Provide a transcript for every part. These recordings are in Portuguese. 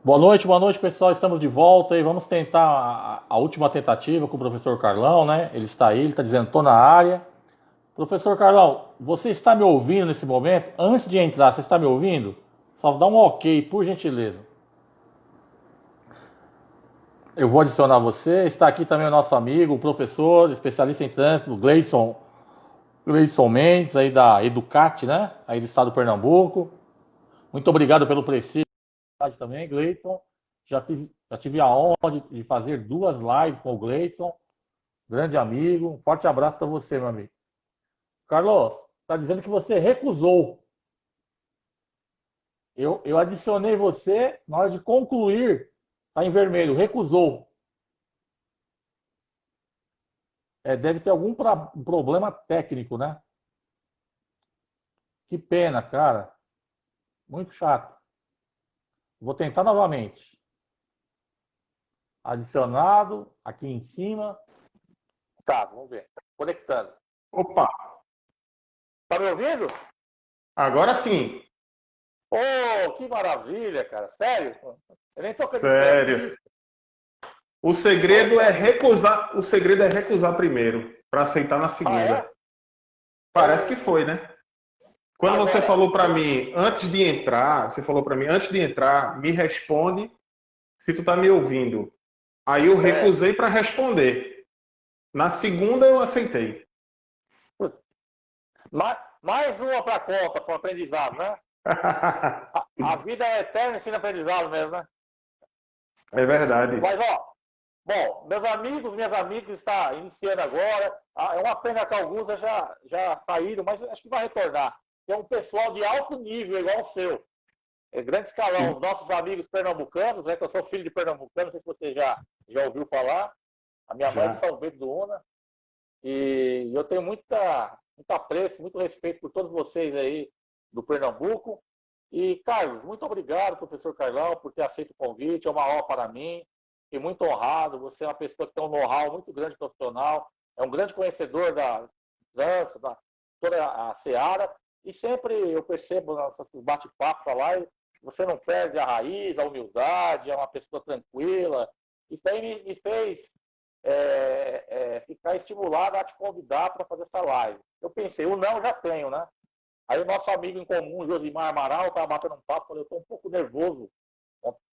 Boa noite, pessoal. Estamos de volta e vamos tentar a última tentativa com o professor Carlão, né? Ele está aí, ele está dizendo, estou na área. Professor Carlão, você está me ouvindo nesse momento? Antes de entrar, você está me ouvindo? Só dá um ok, por gentileza. Eu vou adicionar você. Está aqui também o nosso amigo, o professor, especialista em trânsito, Gleison Mendes, aí da Educat, né? Aí do estado do Pernambuco. Muito obrigado pelo prestígio também, Gleison. Já tive a honra de fazer duas lives com o Gleison, grande amigo. Um forte abraço para você, meu amigo. Carlos, está dizendo que você recusou. Eu adicionei você na hora de concluir. Está em vermelho, recusou. Deve ter algum problema técnico, né? Que pena, cara. Muito chato. Vou tentar novamente. Adicionado, aqui em cima. Tá, vamos ver. Conectando. Opa, Tá me ouvindo? agora sim. Oh, que maravilha, cara. Sério? Eu nem tô acreditando Sério. nisso. O segredo é recusar, primeiro, para aceitar na Ah, segunda. é? Parece que Oh, foi, né? Quando você agora, falou para mim antes de entrar, me responde se tu tá me ouvindo. Aí eu certo. recusei para responder. Na segunda eu aceitei. Mais uma para conta, para o aprendizado, né? A vida é eterna ensino aprendizado mesmo, né? É verdade. Mas, ó, bom, meus amigos, minhas amigas, está iniciando agora. É uma pena que alguns já saíram, mas acho que vai retornar. É um pessoal de alto nível, igual o seu. É grande escalão. Os nossos amigos pernambucanos, né? Que eu sou filho de pernambucano, não sei se você já ouviu falar. A minha mãe é de Já. São Bento do Una. E eu tenho muito apreço, muito respeito por todos vocês aí do Pernambuco. E, Carlos, muito obrigado, professor Carlão, por ter aceito o convite. É uma honra para mim. Fiquei muito honrado. Você é uma pessoa que tem um know-how muito grande profissional. É um grande conhecedor da dança, da toda a seara. E sempre eu percebo nos bate-papos lá, você não perde a raiz, a humildade, é uma pessoa tranquila. Isso aí me fez ficar estimulado a te convidar para fazer essa live. Eu pensei, o não já tenho, né? Aí o nosso amigo em comum, Josimar Amaral, estava batendo um papo, falei, eu estou um pouco nervoso.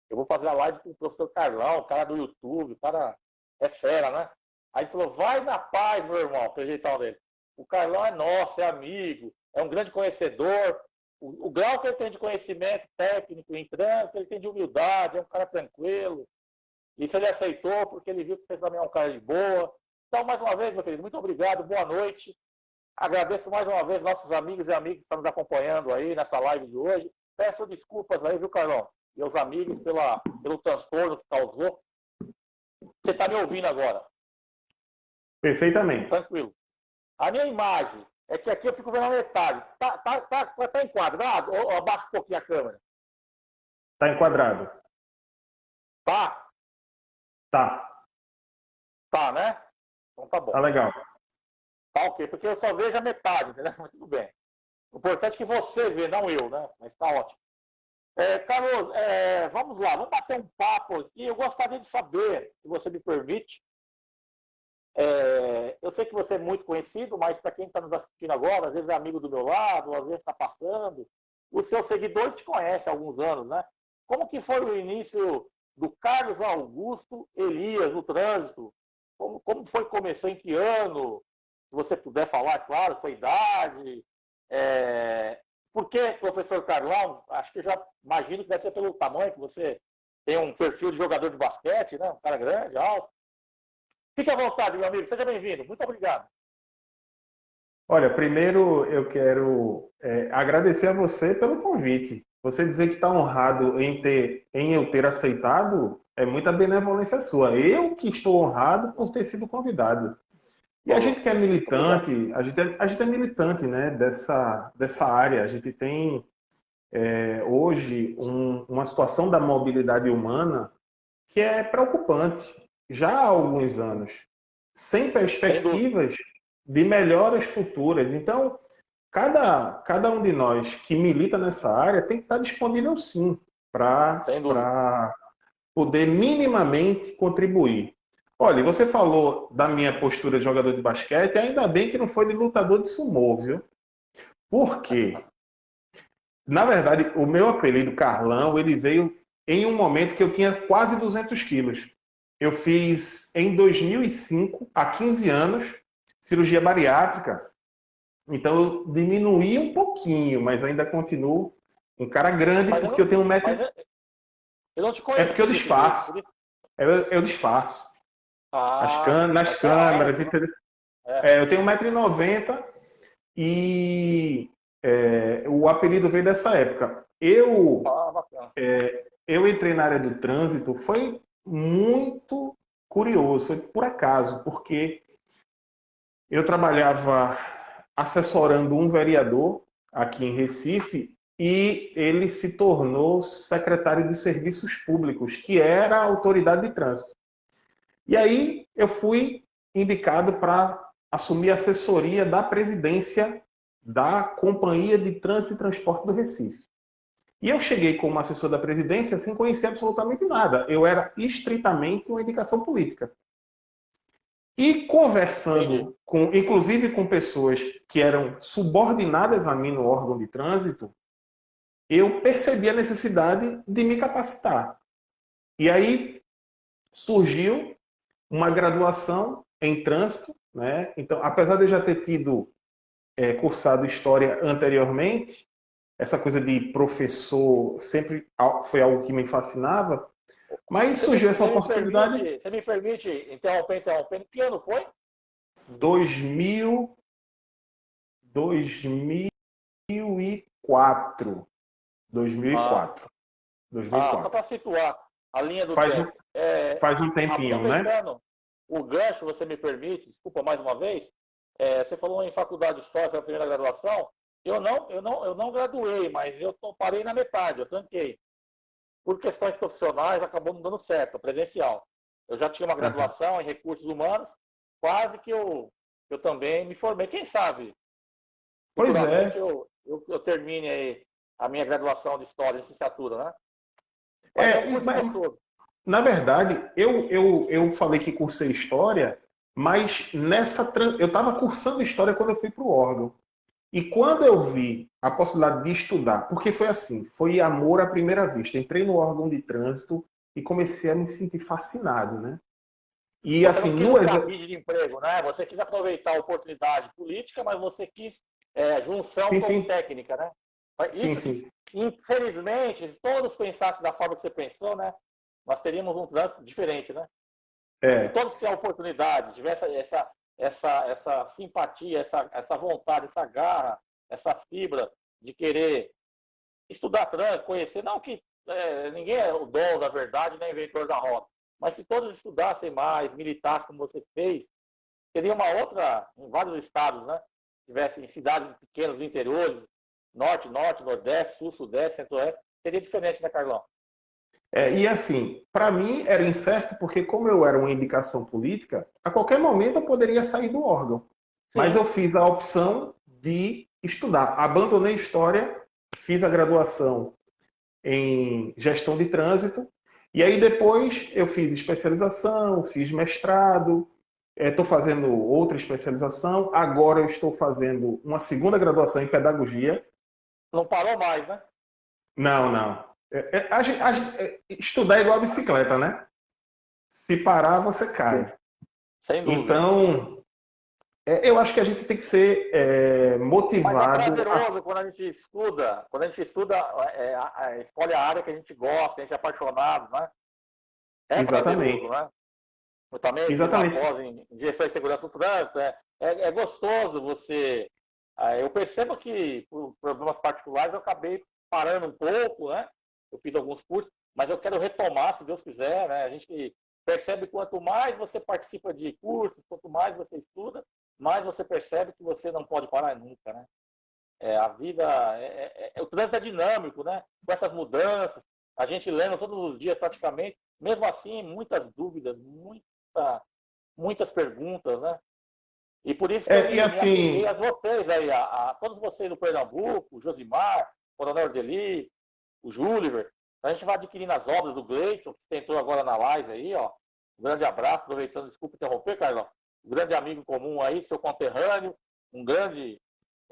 Eu vou fazer a live com o professor Carlão, o cara do YouTube, o cara é fera, né? Aí ele falou, vai na paz, meu irmão, que é o jeitão dele. O Carlão é nosso, é amigo, é um grande conhecedor. O grau que ele tem de conhecimento técnico em trânsito, ele tem de humildade, é um cara tranquilo. Isso ele aceitou porque ele viu que fez também um cara de boa. Então, mais uma vez, meu querido, muito obrigado, boa noite. Agradeço mais uma vez nossos amigos e amigas que estão nos acompanhando aí nessa live de hoje. Peço desculpas aí, viu, Carlão? E os amigos pelo transtorno que causou. Você está me ouvindo agora? Perfeitamente. Tranquilo. A minha imagem é que aqui eu fico vendo a metade. Tá enquadrado? Ou abaixa um pouquinho a câmera? Tá enquadrado. Tá? Tá. Tá, né? Então tá Tá bom. legal. Tá ok, porque eu só vejo a metade, entendeu? Mas tudo bem. O importante é que você vê, não eu, né? Mas tá ótimo. Carlos, vamos lá, vamos bater um papo aqui. Eu gostaria de saber, se você me permite. Eu sei que você é muito conhecido, mas para quem está nos assistindo agora, às vezes é amigo do meu lado, às vezes está passando. Os seus seguidores te conhecem há alguns anos, né? Como que foi o início do Carlos Augusto Elias no trânsito? Como foi que começou? Em que ano? Se você puder falar, claro, sua idade. É... Por que, professor Carlão? Acho que eu já imagino que deve ser pelo tamanho que você tem um perfil de jogador de basquete, né? Um cara grande, alto. Fique à vontade, meu amigo. Seja bem-vindo. Muito obrigado. Olha, primeiro eu quero agradecer a você pelo convite. Você dizer que está honrado em eu ter aceitado é muita benevolência sua. Eu que estou honrado por ter sido convidado. E a gente que é Obrigado. militante, a gente é militante, né, dessa área. A gente tem hoje uma situação da mobilidade humana que é preocupante já há alguns anos, sem Sem dúvida. perspectivas de melhoras futuras. Então, cada um de nós que milita nessa área tem que estar disponível, sim, para poder minimamente contribuir. Olha, você falou da minha postura de jogador de basquete, ainda bem que não foi de lutador de sumô, viu? Por quê? Na verdade, o meu apelido Carlão, ele veio em um momento que eu tinha quase 200 quilos. Eu fiz, em 2005, há 15 anos, cirurgia bariátrica. Então, eu diminuí um pouquinho, mas ainda continuo um cara grande, Mas porque eu tenho um metro... eu não te É porque eu conheci desse jeito. disfarço. Eu disfarço. Nas Mas tá câmeras, alto, né? entendeu? É. Eu tenho 1,90 m e o apelido veio dessa época. Bacana. Eu entrei na área do trânsito, foi muito curioso, foi por acaso, porque eu trabalhava assessorando um vereador aqui em Recife e ele se tornou secretário de Serviços Públicos, que era a autoridade de trânsito. E aí eu fui indicado para assumir a assessoria da presidência da Companhia de Trânsito e Transporte do Recife. E eu cheguei como assessor da presidência sem conhecer absolutamente nada. Eu era estritamente uma indicação política. E Entendi. conversando, inclusive com pessoas que eram subordinadas a mim no órgão de trânsito, eu percebi a necessidade de me capacitar. E aí surgiu uma graduação em trânsito, né? Então, apesar de eu já ter tido cursado história anteriormente, essa coisa de professor sempre foi algo que me fascinava, mas surgiu essa oportunidade. Você me permite interrompendo. Que ano foi? 2004. 2004. Só 2004. para situar a linha do Faz um, tempo. faz um tempinho, né? Aproveitando o gancho, você me permite, desculpa mais uma vez, você falou em faculdade de História, foi a primeira graduação. Eu não graduei, mas eu parei na metade, eu tranquei. Por questões profissionais, acabou não dando certo, presencial. Eu já tinha uma graduação em recursos humanos, quase que eu também me formei. Quem sabe, Pois futuramente, é. eu termine aí a minha graduação de História, licenciatura, né? Mas é um curso gostoso. Na verdade, eu falei que cursei História, mas eu estava cursando História quando eu fui para o órgão. E quando eu vi a possibilidade de estudar, porque foi assim, foi amor à primeira vista. Entrei no órgão de trânsito e comecei a me sentir fascinado, né? E Você não assim, quis um cabide de emprego, né? Você quis aproveitar a oportunidade política, mas você quis junção sim, como sim, técnica, né? sim, Isso, sim. infelizmente, se todos pensassem da forma que você pensou, né? Nós teríamos um trânsito diferente, né? Se É, todos tinham a oportunidade, tivessem essa simpatia, essa vontade, essa garra, essa fibra de querer estudar trânsito, conhecer, não que ninguém é o dono da verdade, nem inventor da roda, mas se todos estudassem mais, militassem como você fez, seria uma outra, em vários estados, né? Tivessem cidades pequenas do interior, norte, nordeste, sul, sudeste, centro-oeste, seria diferente, né, Carlão? e assim, para mim era incerto porque como eu era uma indicação política, a qualquer momento eu poderia sair do órgão. Mas Sim. eu fiz a opção de estudar. Abandonei História, fiz a graduação em Gestão de Trânsito, e aí depois eu fiz especialização, fiz mestrado, estou fazendo outra especialização, agora eu estou fazendo uma segunda graduação em Pedagogia. Não parou mais, né? Não, não. Estudar é igual a bicicleta, né? Se parar, você cai. Sem dúvida. Então, eu acho que a gente tem que ser Mas é motivado a... prazeroso quando a gente estuda, escolhe a área que a gente gosta, que a gente é apaixonado, né? É prazeroso, Exatamente. né? Eu também fiz uma Exatamente. pós em gestão e segurança do trânsito, é gostoso você... eu percebo que, por problemas particulares, eu acabei parando um pouco, né? Eu fiz alguns cursos, mas eu quero retomar, se Deus quiser, né? A gente percebe que quanto mais você participa de cursos, quanto mais você estuda, mais você percebe que você não pode parar nunca, né? A vida, o trânsito é dinâmico, né? Com essas mudanças, a gente lendo todos os dias praticamente, mesmo assim, muitas dúvidas, muitas perguntas, né? E por isso que eu E me apeguei assim, a vocês aí, a todos vocês do Pernambuco, o Josimar, o Coronel Ordeli, o Júliver, A gente vai adquirindo as obras do Gleison, que entrou agora na live aí, ó. Um grande abraço, aproveitando, desculpa interromper, Carlão. Um grande amigo comum aí, seu conterrâneo, um grande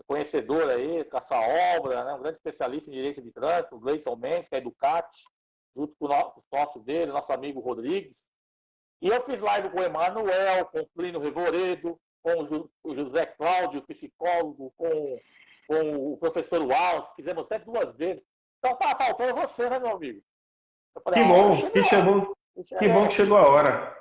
conhecedor aí, com a sua obra, né? Um grande especialista em direito de trânsito, o Gleison Mendes, que é Educat, junto com o sócio dele, nosso amigo Rodrigues. E eu fiz live com o Emanuel, com o Plínio Revoredo, com o José Cláudio, psicólogo, com o professor Wallace, fizemos até 2 vezes. Então tá faltando você, né, meu amigo? Eu falei, Que bom, que bom que chegou a hora.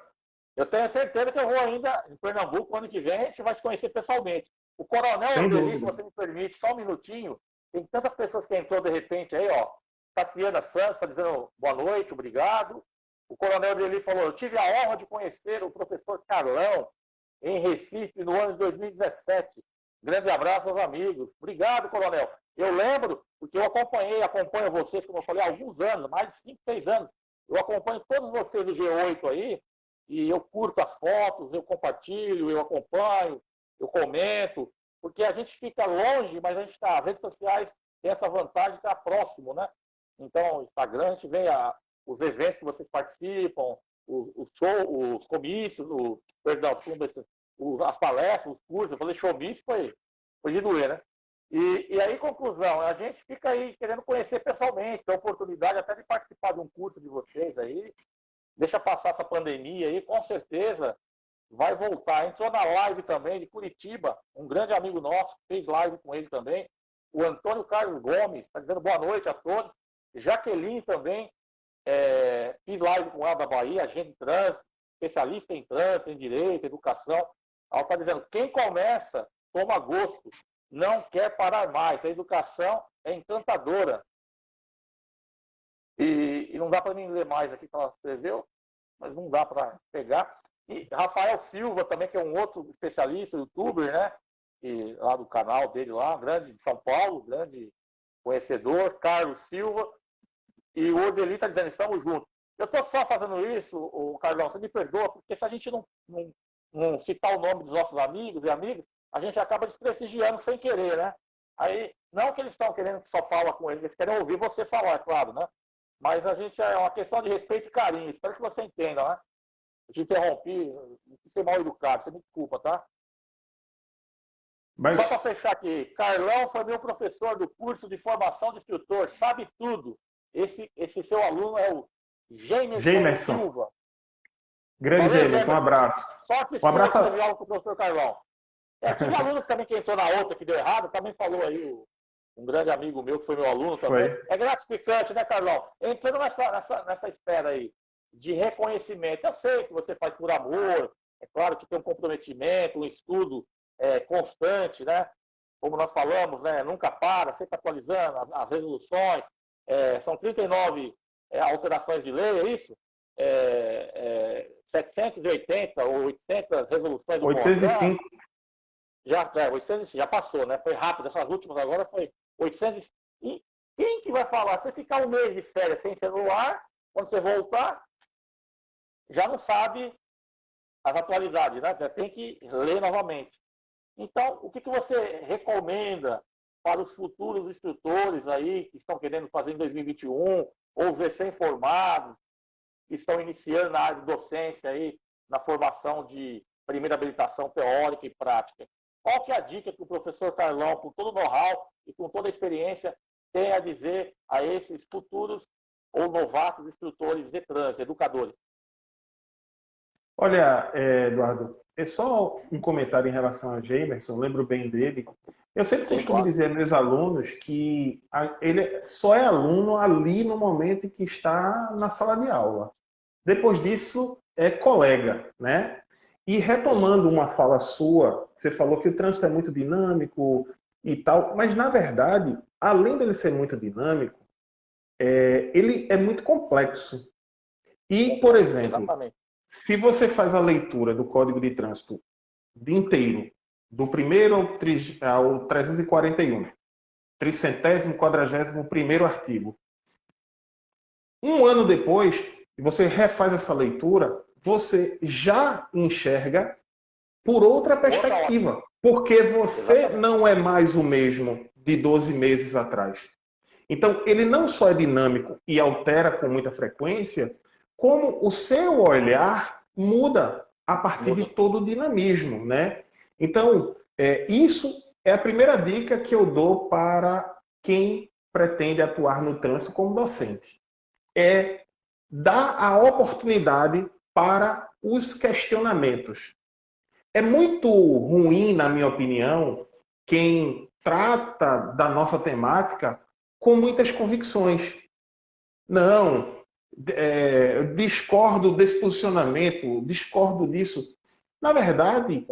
Eu tenho certeza que eu vou ainda em Pernambuco, ano que vem, a gente vai se conhecer pessoalmente. O Coronel Odeli, se você me permite, só um minutinho, tem tantas pessoas que entrou de repente aí, ó. Tassiana Santos está dizendo boa noite, obrigado. O Coronel Odeli falou, eu tive a honra de conhecer o professor Carlão em Recife no ano de 2017. Grande abraço aos amigos. Obrigado, Coronel. Eu lembro, porque eu acompanho vocês, como eu falei, há alguns anos, mais de 5, 6 anos. Eu acompanho todos vocês do G8 aí, e eu curto as fotos, eu compartilho, eu acompanho, eu comento, porque a gente fica longe, mas a gente está, as redes sociais têm essa vantagem de estar próximo, né? Então, o Instagram, a gente vê os eventos que vocês participam, os shows, os comícios, as palestras, os cursos. Eu falei showmício, foi de doer, né? E aí, conclusão, a gente fica aí querendo conhecer pessoalmente, ter a oportunidade até de participar de um curso de vocês aí. Deixa passar essa pandemia aí, com certeza vai voltar. Entrou na live também de Curitiba, um grande amigo nosso, fez live com ele também. O Antônio Carlos Gomes está dizendo boa noite a todos. Jaqueline também, fiz live com ela da Bahia, agente de trânsito, especialista em trânsito, em direito, educação. Ela está dizendo, quem começa, toma gosto, não quer parar mais. A educação é encantadora. E não dá para mim ler mais aqui que ela escreveu, mas não dá para pegar. E Rafael Silva também, que é um outro especialista, youtuber, né? E lá do canal dele lá, grande de São Paulo, grande conhecedor, Carlos Silva. E o Odeli está dizendo, estamos juntos. Eu estou só fazendo isso, o Carlão, você me perdoa, porque se a gente não citar o nome dos nossos amigos e amigas, a gente acaba desprestigiando sem querer, né? Aí, não que eles estão querendo que só fala com eles querem ouvir você falar, é claro, né? Mas a gente é uma questão de respeito e carinho. Espero que você entenda, né? Eu te interrompi, não quis ser mal educado, você me desculpa, tá? Mas... Só para fechar aqui, Carlão foi meu professor do curso de formação de instrutor, sabe tudo. Esse seu aluno é o Jamerson Silva. Grande Jamerson, um abraço. Sorte um abraço. Teve aula com o professor Carlão. Tive um aluno também que entrou na outra, que deu errado, também falou aí, um grande amigo meu, que foi meu aluno também. Foi. É gratificante, né, Carlão? Entrando nessa espera aí de reconhecimento. Eu sei que você faz por amor, é claro que tem um comprometimento, um estudo constante, né? Como nós falamos, né? Nunca para, sempre atualizando as resoluções. São 39 alterações de lei, é isso? 780 ou 800 resoluções do 805. Conselho. 805, já passou, né? Foi rápido. Essas últimas agora foi 800. E quem que vai falar? Você ficar um mês de férias sem celular, quando você voltar, já não sabe as atualidades, né? Já tem que ler novamente. Então, o que você recomenda para os futuros instrutores aí que estão querendo fazer em 2021, ou os recém-formados, que estão iniciando na área de docência aí, na formação de primeira habilitação teórica e prática? Qual que é a dica que o professor Carlão, com todo o know-how e com toda a experiência, tem a dizer a esses futuros ou novatos instrutores de trânsito, educadores? Olha, Eduardo, é só um comentário em relação a Jamerson, lembro bem dele. Eu sempre costumo dizer aos meus alunos que ele só é aluno ali no momento em que está na sala de aula. Depois disso, é colega, né? E retomando uma fala sua, você falou que o trânsito é muito dinâmico e tal, mas na verdade, além dele ser muito dinâmico, ele é muito complexo. E, por exemplo, exatamente, se você faz a leitura do Código de Trânsito inteiro, do primeiro ao 341, 341º artigo, um ano depois, você refaz essa leitura, você já enxerga por outra perspectiva, porque você não é mais o mesmo de 12 meses atrás. Então, ele não só é dinâmico e altera com muita frequência, como o seu olhar muda a partir de todo o dinamismo, né? Então, isso é a primeira dica que eu dou para quem pretende atuar no trânsito como docente. É dar a oportunidade para os questionamentos. É muito ruim, na minha opinião, quem trata da nossa temática com muitas convicções. Não, discordo desse posicionamento, discordo disso. Na verdade,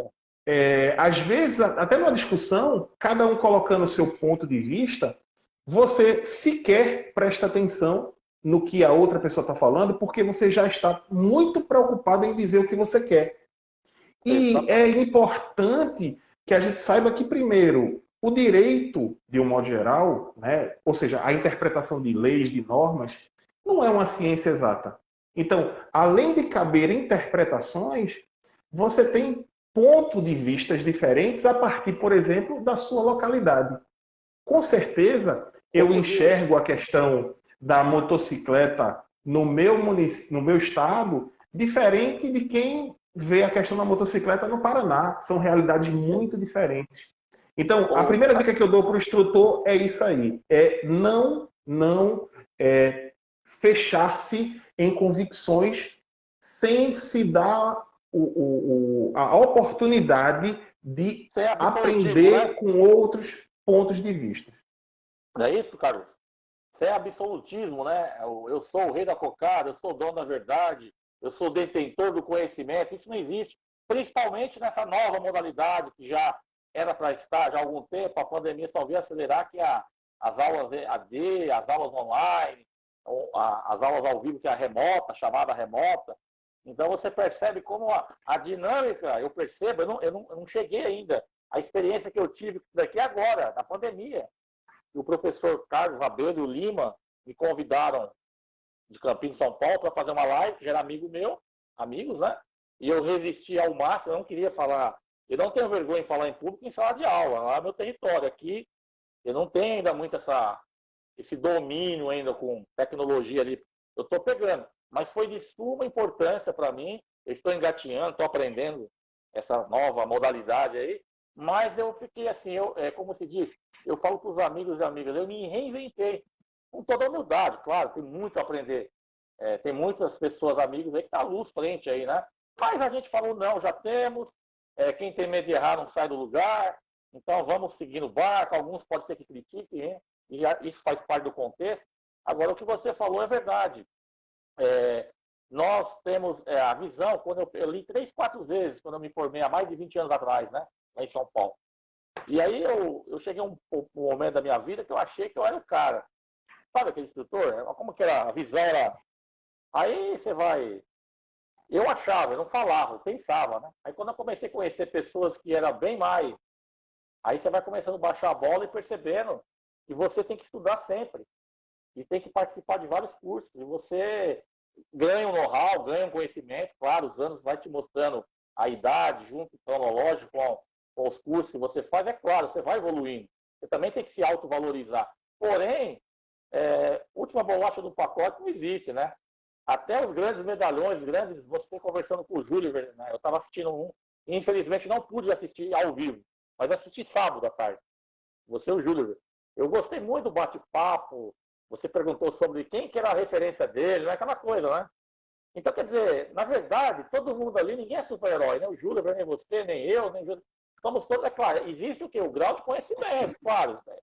às vezes, até numa discussão, cada um colocando o seu ponto de vista, você sequer presta atenção no que a outra pessoa está falando, porque você já está muito preocupado em dizer o que você quer. E é importante que a gente saiba que, primeiro, o direito, de um modo geral, né, ou seja, a interpretação de leis, de normas, não é uma ciência exata. Então, além de caber interpretações, você tem pontos de vistas diferentes a partir, por exemplo, da sua localidade. Com certeza, eu enxergo a questão da motocicleta no meu município, no meu estado, diferente de quem vê a questão da motocicleta no Paraná. São realidades muito diferentes. Então, a primeira dica que eu dou para o instrutor é isso aí: é não fechar-se em convicções sem se dar a oportunidade de aprender, né, com outros pontos de vista. Não é isso, Carlos? Isso é absolutismo, né? Eu sou o rei da cocada, eu sou o dono da verdade, eu sou o detentor do conhecimento. Isso não existe. Principalmente nessa nova modalidade que já era para estar já há algum tempo, a pandemia só veio acelerar que as aulas AD, as aulas online, as aulas ao vivo, que é a remota, chamada remota. Então você percebe como a dinâmica, eu percebo, eu não cheguei ainda. A experiência que eu tive daqui agora, na pandemia. E o professor Carlos Rabelo e o Lima me convidaram de Campinas, São Paulo, para fazer uma live, que já era amigo meu, amigos, né? E eu resisti ao máximo, eu não queria falar. Eu não tenho vergonha em falar em público em sala de aula, lá é meu território. Aqui eu não tenho ainda muito esse domínio ainda com tecnologia ali. Eu estou pegando, mas foi de suma importância para mim. Eu estou engatinhando, estou aprendendo essa nova modalidade aí, mas eu fiquei assim, como se diz, eu falo para os amigos e amigas, eu me reinventei, com toda humildade, claro, tem muito a aprender. Tem muitas pessoas, amigos aí, que tá luz frente aí, né? Mas a gente falou, não, já temos, quem tem medo de errar não sai do lugar, então vamos seguir no barco, alguns pode ser que critiquem, hein? E isso faz parte do contexto. Agora, o que você falou é verdade. Nós temos a visão, quando eu li 3, 4 vezes, quando eu me formei há mais de 20 anos atrás, né? Lá em São Paulo. E aí eu cheguei a um momento da minha vida que eu achei que eu era o cara. Sabe aquele instrutor? Como que era? A visão era... Aí você vai... Eu achava, eu não falava, eu pensava, né? Aí quando eu comecei a conhecer pessoas que eram bem mais... Aí você vai começando a baixar a bola e percebendo que você tem que estudar sempre. E tem que participar de vários cursos. E você ganha um know-how, ganha um conhecimento. Claro, os anos vai te mostrando a idade, junto cronológico com os cursos que você faz. É claro, você vai evoluindo. Você também tem que se autovalorizar. Porém, última bolacha do pacote não existe, né? Até os grandes medalhões, você conversando com o Júlio, né? Eu estava assistindo um, e infelizmente não pude assistir ao vivo, mas assisti sábado à tarde. Você e o Júlio. Eu gostei muito do bate-papo. Você perguntou sobre quem que era a referência dele, não é aquela coisa, né? Então, quer dizer, na verdade, todo mundo ali, ninguém é super-herói, né? O Júlio, nem você, nem eu, nem Júlio. Somos todos, é claro, existe o quê? O grau de conhecimento, claro. Né?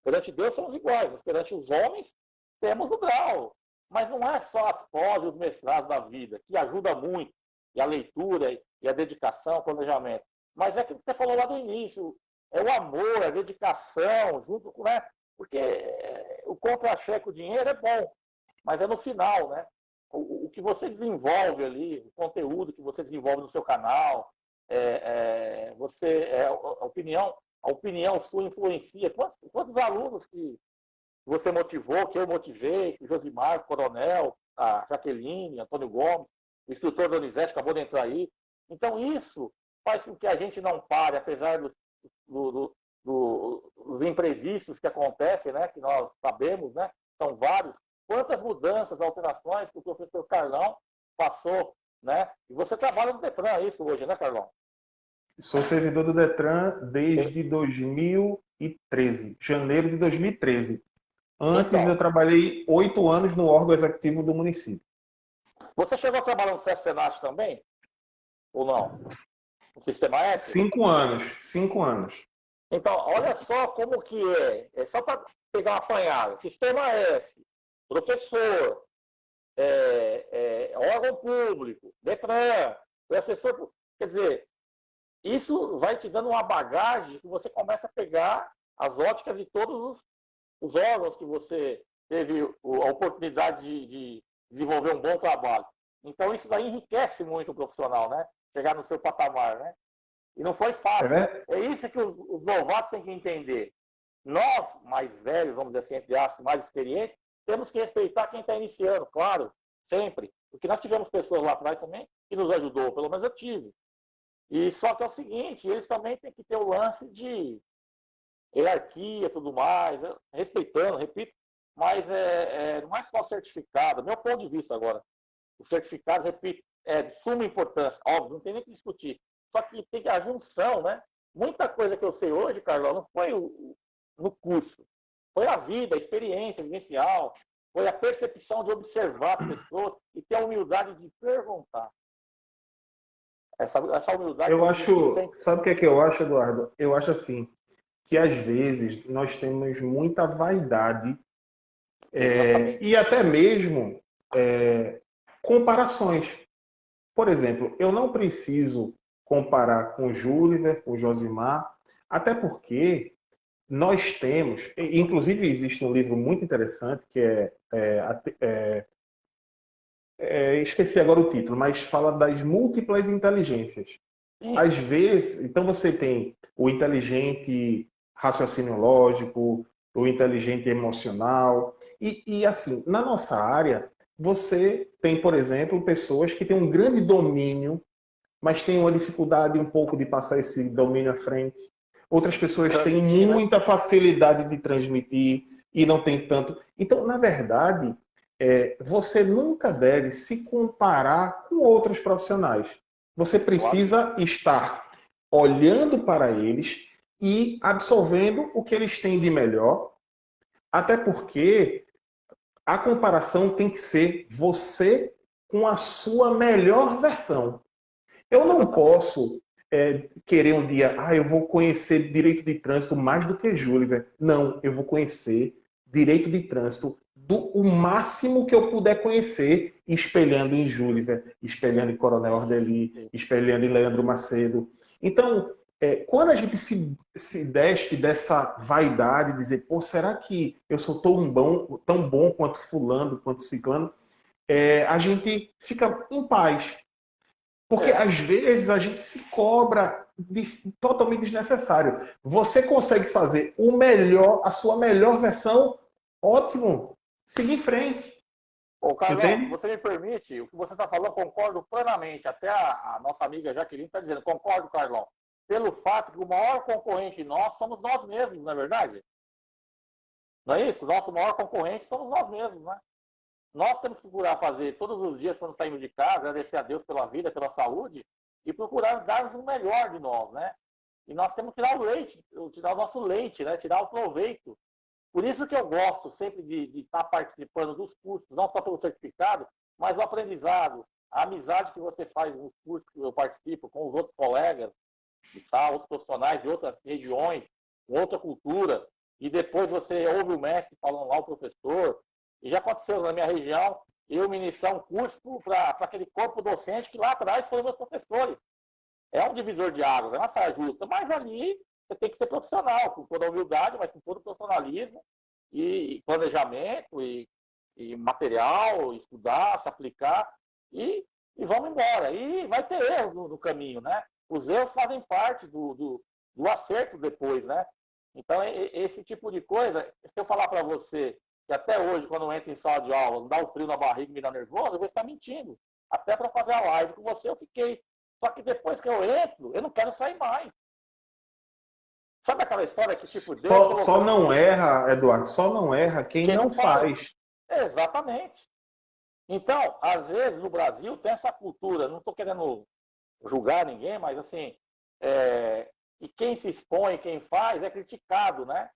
Perante Deus somos iguais, mas perante os homens temos o grau. Mas não é só as pós e os mestrados da vida, que ajuda muito, e a leitura, e a dedicação, o planejamento. Mas é que você falou lá do início, é o amor, a dedicação, junto com, né? Porque o contra-cheque, o dinheiro é bom, mas é no final, né? O que você desenvolve ali, o conteúdo que você desenvolve no seu canal, a opinião sua influencia. Quantos alunos que você motivou, que eu motivei, que o Josimar, o Coronel, a Jaqueline, Antônio Gomes, o instrutor Donizete acabou de entrar aí. Então, isso faz com que a gente não pare, apesar os imprevistos que acontecem, né, que nós sabemos, né, são vários. Quantas mudanças, alterações que o professor Carlão passou, né? E você trabalha no Detran, é isso hoje, né, Carlão? Sou servidor do Detran desde 2013, janeiro de 2013. Antes eu Então, trabalhei 8 anos no órgão executivo do município. você chegou a trabalhar no SESC também? Ou não? No Sistema S? 5 anos, 5 anos. Então, olha só como que é. É só para pegar uma apanhada. Sistema S, professor, órgão público, Detran, assessor público. Quer dizer, isso vai te dando uma bagagem que você começa a pegar as óticas de todos os órgãos que você teve a oportunidade de desenvolver um bom trabalho. Então, isso daí enriquece muito o profissional, né? Chegar no seu patamar, né? E não foi É fácil, né? verdade? É isso que os novatos têm que entender. Nós, mais velhos, vamos dizer assim, entre aspas, mais experientes, temos que respeitar quem está iniciando, claro, sempre. Porque nós tivemos pessoas lá atrás também que nos ajudou, pelo menos eu tive. E só que é o seguinte, eles também têm que ter o lance de hierarquia e tudo mais, respeitando, repito, mas não é só certificado, meu ponto de vista agora. O certificado, repito, é de suma importância, óbvio, não tem nem que discutir. Só que tem a junção, né? Muita coisa que eu sei hoje, Carlão, não foi no curso. Foi a vida, a experiência vivencial, foi a percepção de observar as pessoas e ter a humildade de perguntar. Essa humildade Eu tem que existir acho, sempre. sabe o que é que eu acho, Eduardo? Eu acho assim, que às vezes nós temos muita vaidade Exatamente. e até mesmo comparações. Por exemplo, eu não preciso comparar com o Júliver, com o Josimar, até porque nós temos, inclusive existe um livro muito interessante que esqueci agora o título, mas fala das múltiplas inteligências. Sim. Às vezes, então você tem o inteligente raciocínio lógico, o inteligente emocional, e assim, na nossa área, você tem, por exemplo, pessoas que têm um grande domínio, mas têm uma dificuldade um pouco de passar esse domínio à frente. Outras pessoas têm Transmitir, né? muita facilidade de transmitir e não tem tanto. Então, na verdade, você nunca deve se comparar com outros profissionais. Você Claro que precisa não. estar olhando para eles e absorvendo o que eles têm de melhor, até porque a comparação tem que ser você com a sua melhor versão. Eu não Exatamente. posso querer um dia, eu vou conhecer direito de trânsito mais do que Júlio. Não, eu vou conhecer direito de trânsito o máximo que eu puder conhecer, espelhando em Júlio, espelhando em Coronel Ordeli, espelhando em Leandro Macedo. Então, quando a gente se despe dessa vaidade, dizer, pô, será que eu sou tão bom quanto fulano, quanto ciclano? A gente fica em paz. Porque É. às vezes a gente se cobra totalmente desnecessário. Você consegue fazer o melhor, a sua melhor versão, ótimo. Siga em frente. Ô, Carlão, se Entende? você me permite, o que você está falando, concordo plenamente. Até a nossa amiga Jaqueline está dizendo, concordo, Carlão. Pelo fato que o maior concorrente nós somos nós mesmos, não é verdade? Não é isso? Nosso maior concorrente somos nós mesmos, né? Nós temos que procurar fazer todos os dias, quando saímos de casa, agradecer a Deus pela vida, pela saúde, e procurar dar o melhor de nós, né? E nós temos que tirar o leite, tirar o nosso leite, né? Tirar o proveito. Por isso que eu gosto sempre de estar participando dos cursos, não só pelo certificado, mas o aprendizado, a amizade que você faz nos cursos que eu participo com os outros colegas de sala, outros profissionais de outras regiões, com outra cultura, e depois você ouve o mestre falando lá, o professor, e já aconteceu na minha região, eu ministrar um curso para aquele corpo docente que lá atrás foram meus professores. É um divisor de águas, é uma saia justa, mas ali você tem que ser profissional, com toda a humildade, mas com todo o profissionalismo e planejamento e material, estudar, se aplicar e vamos embora. E vai ter erros no caminho, né? Os erros fazem parte do acerto depois, né? Então, esse tipo de coisa, se eu falar para você que até hoje, quando eu entro em sala de aula, me dá um frio na barriga e me dá nervoso, eu vou estar mentindo. Até para fazer a live com você, eu fiquei. Só que depois que eu entro, eu não quero sair mais. Sabe aquela história que, tipo, Deus Só colocou não erra, Eduardo, só não erra quem quem não não faz. faz. Exatamente. Então, às vezes, no Brasil tem essa cultura, não estou querendo julgar ninguém, mas assim, e quem se expõe, quem faz, é criticado, né?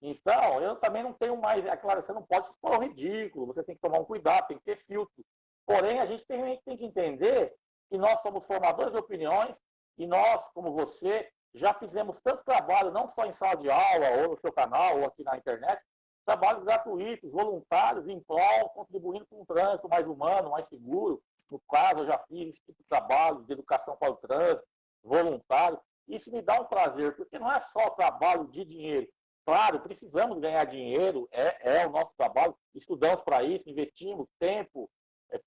Então, eu também não tenho mais, é claro, você não pode se expor ao ridículo, você tem que tomar um cuidado, tem que ter filtro. Porém, a gente tem que entender que nós somos formadores de opiniões e nós, como você, já fizemos tanto trabalho, não só em sala de aula, ou no seu canal, ou aqui na internet, trabalhos gratuitos, voluntários, em prol, contribuindo para um trânsito mais humano, mais seguro. No caso, eu já fiz esse tipo de trabalho de educação para o trânsito, voluntário. Isso me dá um prazer, porque não é só trabalho de dinheiro. Claro, precisamos ganhar dinheiro, é o nosso trabalho, estudamos para isso, investimos tempo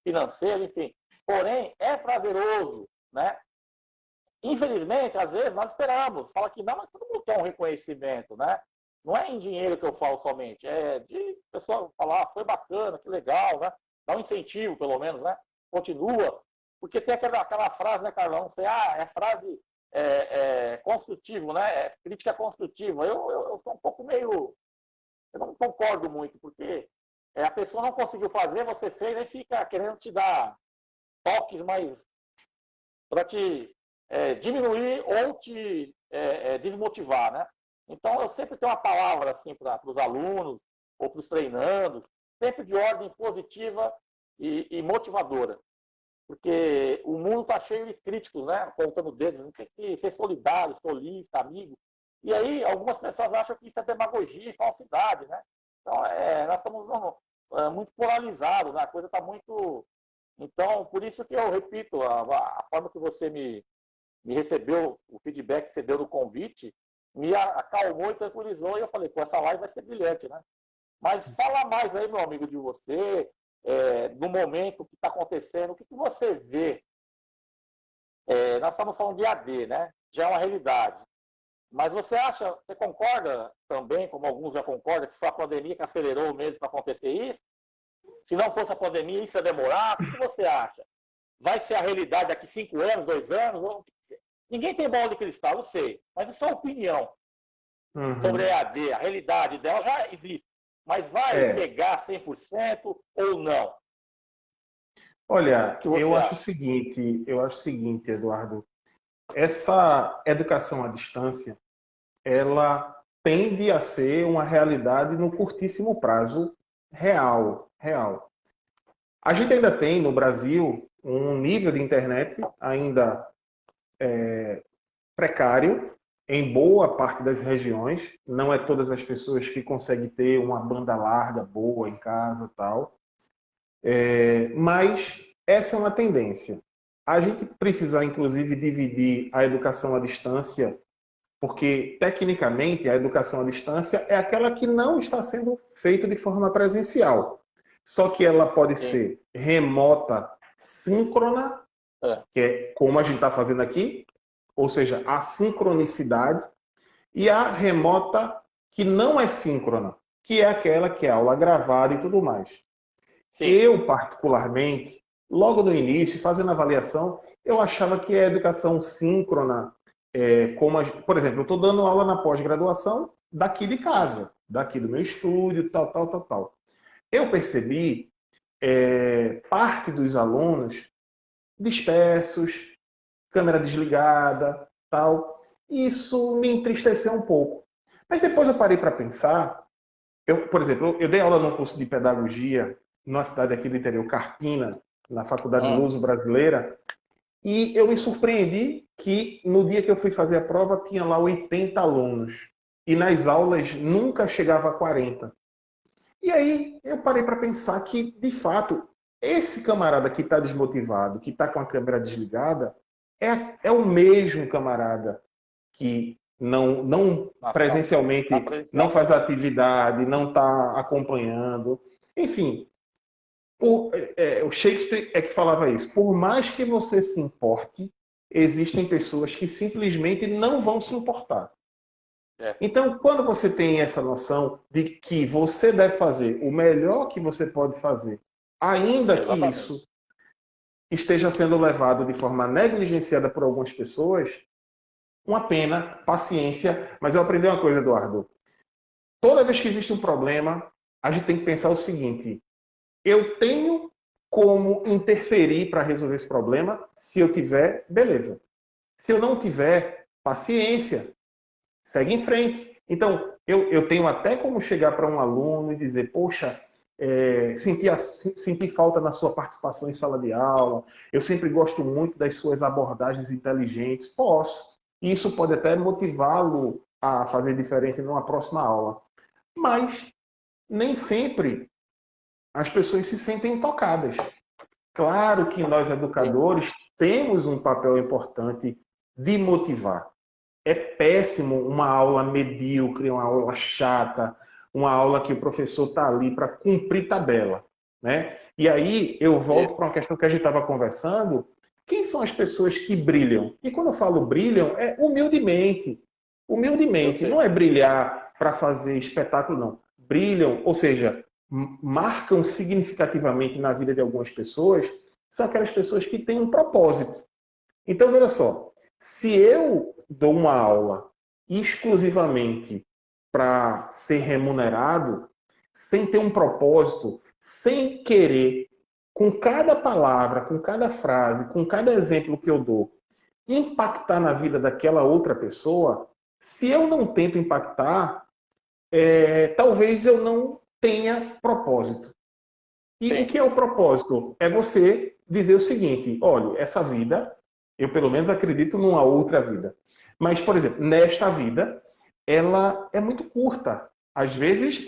financeiro, enfim. Porém, é prazeroso, né? Infelizmente, às vezes, nós esperamos. Fala que não, mas todo mundo quer um reconhecimento, né? Não é em dinheiro que eu falo somente, é de pessoa falar, foi bacana, que legal, né? Dá um incentivo, pelo menos, né? Continua. Porque tem aquela frase, né, Carlão? Não sei, é frase construtivo, né? É crítica construtiva. Eu sou um pouco meio. Eu não concordo muito, porque a pessoa não conseguiu fazer, você fez, aí fica querendo te dar toques mais para te diminuir ou te desmotivar, né? Então, eu sempre tenho uma palavra assim para os alunos ou para os treinandos, sempre de ordem positiva e motivadora, porque o mundo está cheio de críticos, né? Apontando dedos, não tem que ser solidário, solista, amigo. E aí, algumas pessoas acham que isso é demagogia e falsidade, né? Então, nós estamos muito polarizados, né? A coisa está muito. Então, por isso que eu repito, a forma que você me recebeu, o feedback que você deu no convite, me acalmou e tranquilizou, e eu falei, pô, essa live vai ser brilhante, né? Mas fala mais aí, meu amigo, de você, no momento que está acontecendo, o que você vê? Nós estamos falando de AD, né? Já é uma realidade. Mas você concorda também, como alguns já concordam, que foi a pandemia que acelerou mesmo para acontecer isso? Se não fosse a pandemia, isso ia demorar? O que você acha? Vai ser a realidade daqui 5 anos, 2 anos? Ninguém tem bola de cristal, eu sei. Mas é só opinião sobre a EAD. A realidade dela já existe. Mas vai pegar 100% ou não? Olha, O que você acha? eu acho o seguinte, Eduardo, essa educação à distância, ela tende a ser uma realidade no curtíssimo prazo real. A gente ainda tem no Brasil um nível de internet ainda precário em boa parte das regiões. Não é todas as pessoas que conseguem ter uma banda larga boa em casa, tal. Mas essa é uma tendência. A gente precisa, inclusive, dividir a educação à distância, porque, tecnicamente, a educação à distância é aquela que não está sendo feita de forma presencial. Só que ela pode Sim. ser remota, síncrona, que é como a gente está fazendo aqui, ou seja, a sincronicidade, e a remota que não é síncrona, que é aquela que é aula gravada e tudo mais. Sim. Eu, particularmente, logo no início, fazendo avaliação, eu achava que a educação síncrona, por exemplo, eu estou dando aula na pós-graduação daqui de casa, daqui do meu estúdio, tal. Eu percebi parte dos alunos dispersos, câmera desligada, tal. Isso me entristeceu um pouco. Mas depois eu parei para pensar. Por exemplo, eu dei aula num curso de pedagogia numa cidade aqui do interior, Carpina, na Faculdade Luso Brasileira, e eu me surpreendi que no dia que eu fui fazer a prova tinha lá 80 alunos e nas aulas nunca chegava a 40. E aí eu parei para pensar que, de fato, esse camarada que está desmotivado, que está com a câmera desligada, é o mesmo camarada que não presencialmente não faz atividade, não está acompanhando. Enfim, o Shakespeare é que falava isso. Por mais que você se importe, existem pessoas que simplesmente não vão se importar. Então, quando você tem essa noção de que você deve fazer o melhor que você pode fazer, ainda que isso esteja sendo levado de forma negligenciada por algumas pessoas, uma pena, paciência, mas eu aprendi uma coisa, Eduardo. Toda vez que existe um problema, a gente tem que pensar o seguinte: eu tenho como interferir para resolver esse problema? Se eu tiver, beleza. Se eu não tiver, paciência, segue em frente. Então, eu tenho até como chegar para um aluno e dizer, poxa, senti falta na sua participação em sala de aula, eu sempre gosto muito das suas abordagens inteligentes. Posso. Isso pode até motivá-lo a fazer diferente numa próxima aula. Mas nem sempre as pessoas se sentem tocadas. Claro que nós, educadores, temos um papel importante de motivar. É péssimo uma aula medíocre, uma aula chata, uma aula que o professor está ali para cumprir tabela, né? E aí eu volto para uma questão que a gente estava conversando. Quem são as pessoas que brilham? E quando eu falo brilham, é humildemente. Humildemente. Não é brilhar para fazer espetáculo, não. Brilham, ou seja, marcam significativamente na vida de algumas pessoas, são aquelas pessoas que têm um propósito. Então, veja só, se eu dou uma aula exclusivamente para ser remunerado, sem ter um propósito, sem querer, com cada palavra, com cada frase, com cada exemplo que eu dou, impactar na vida daquela outra pessoa, se eu não tento impactar, talvez eu não tenha propósito. E o que é o propósito? É você dizer o seguinte: olha, essa vida, eu pelo menos acredito numa outra vida. Mas, por exemplo, nesta vida, ela é muito curta. Às vezes,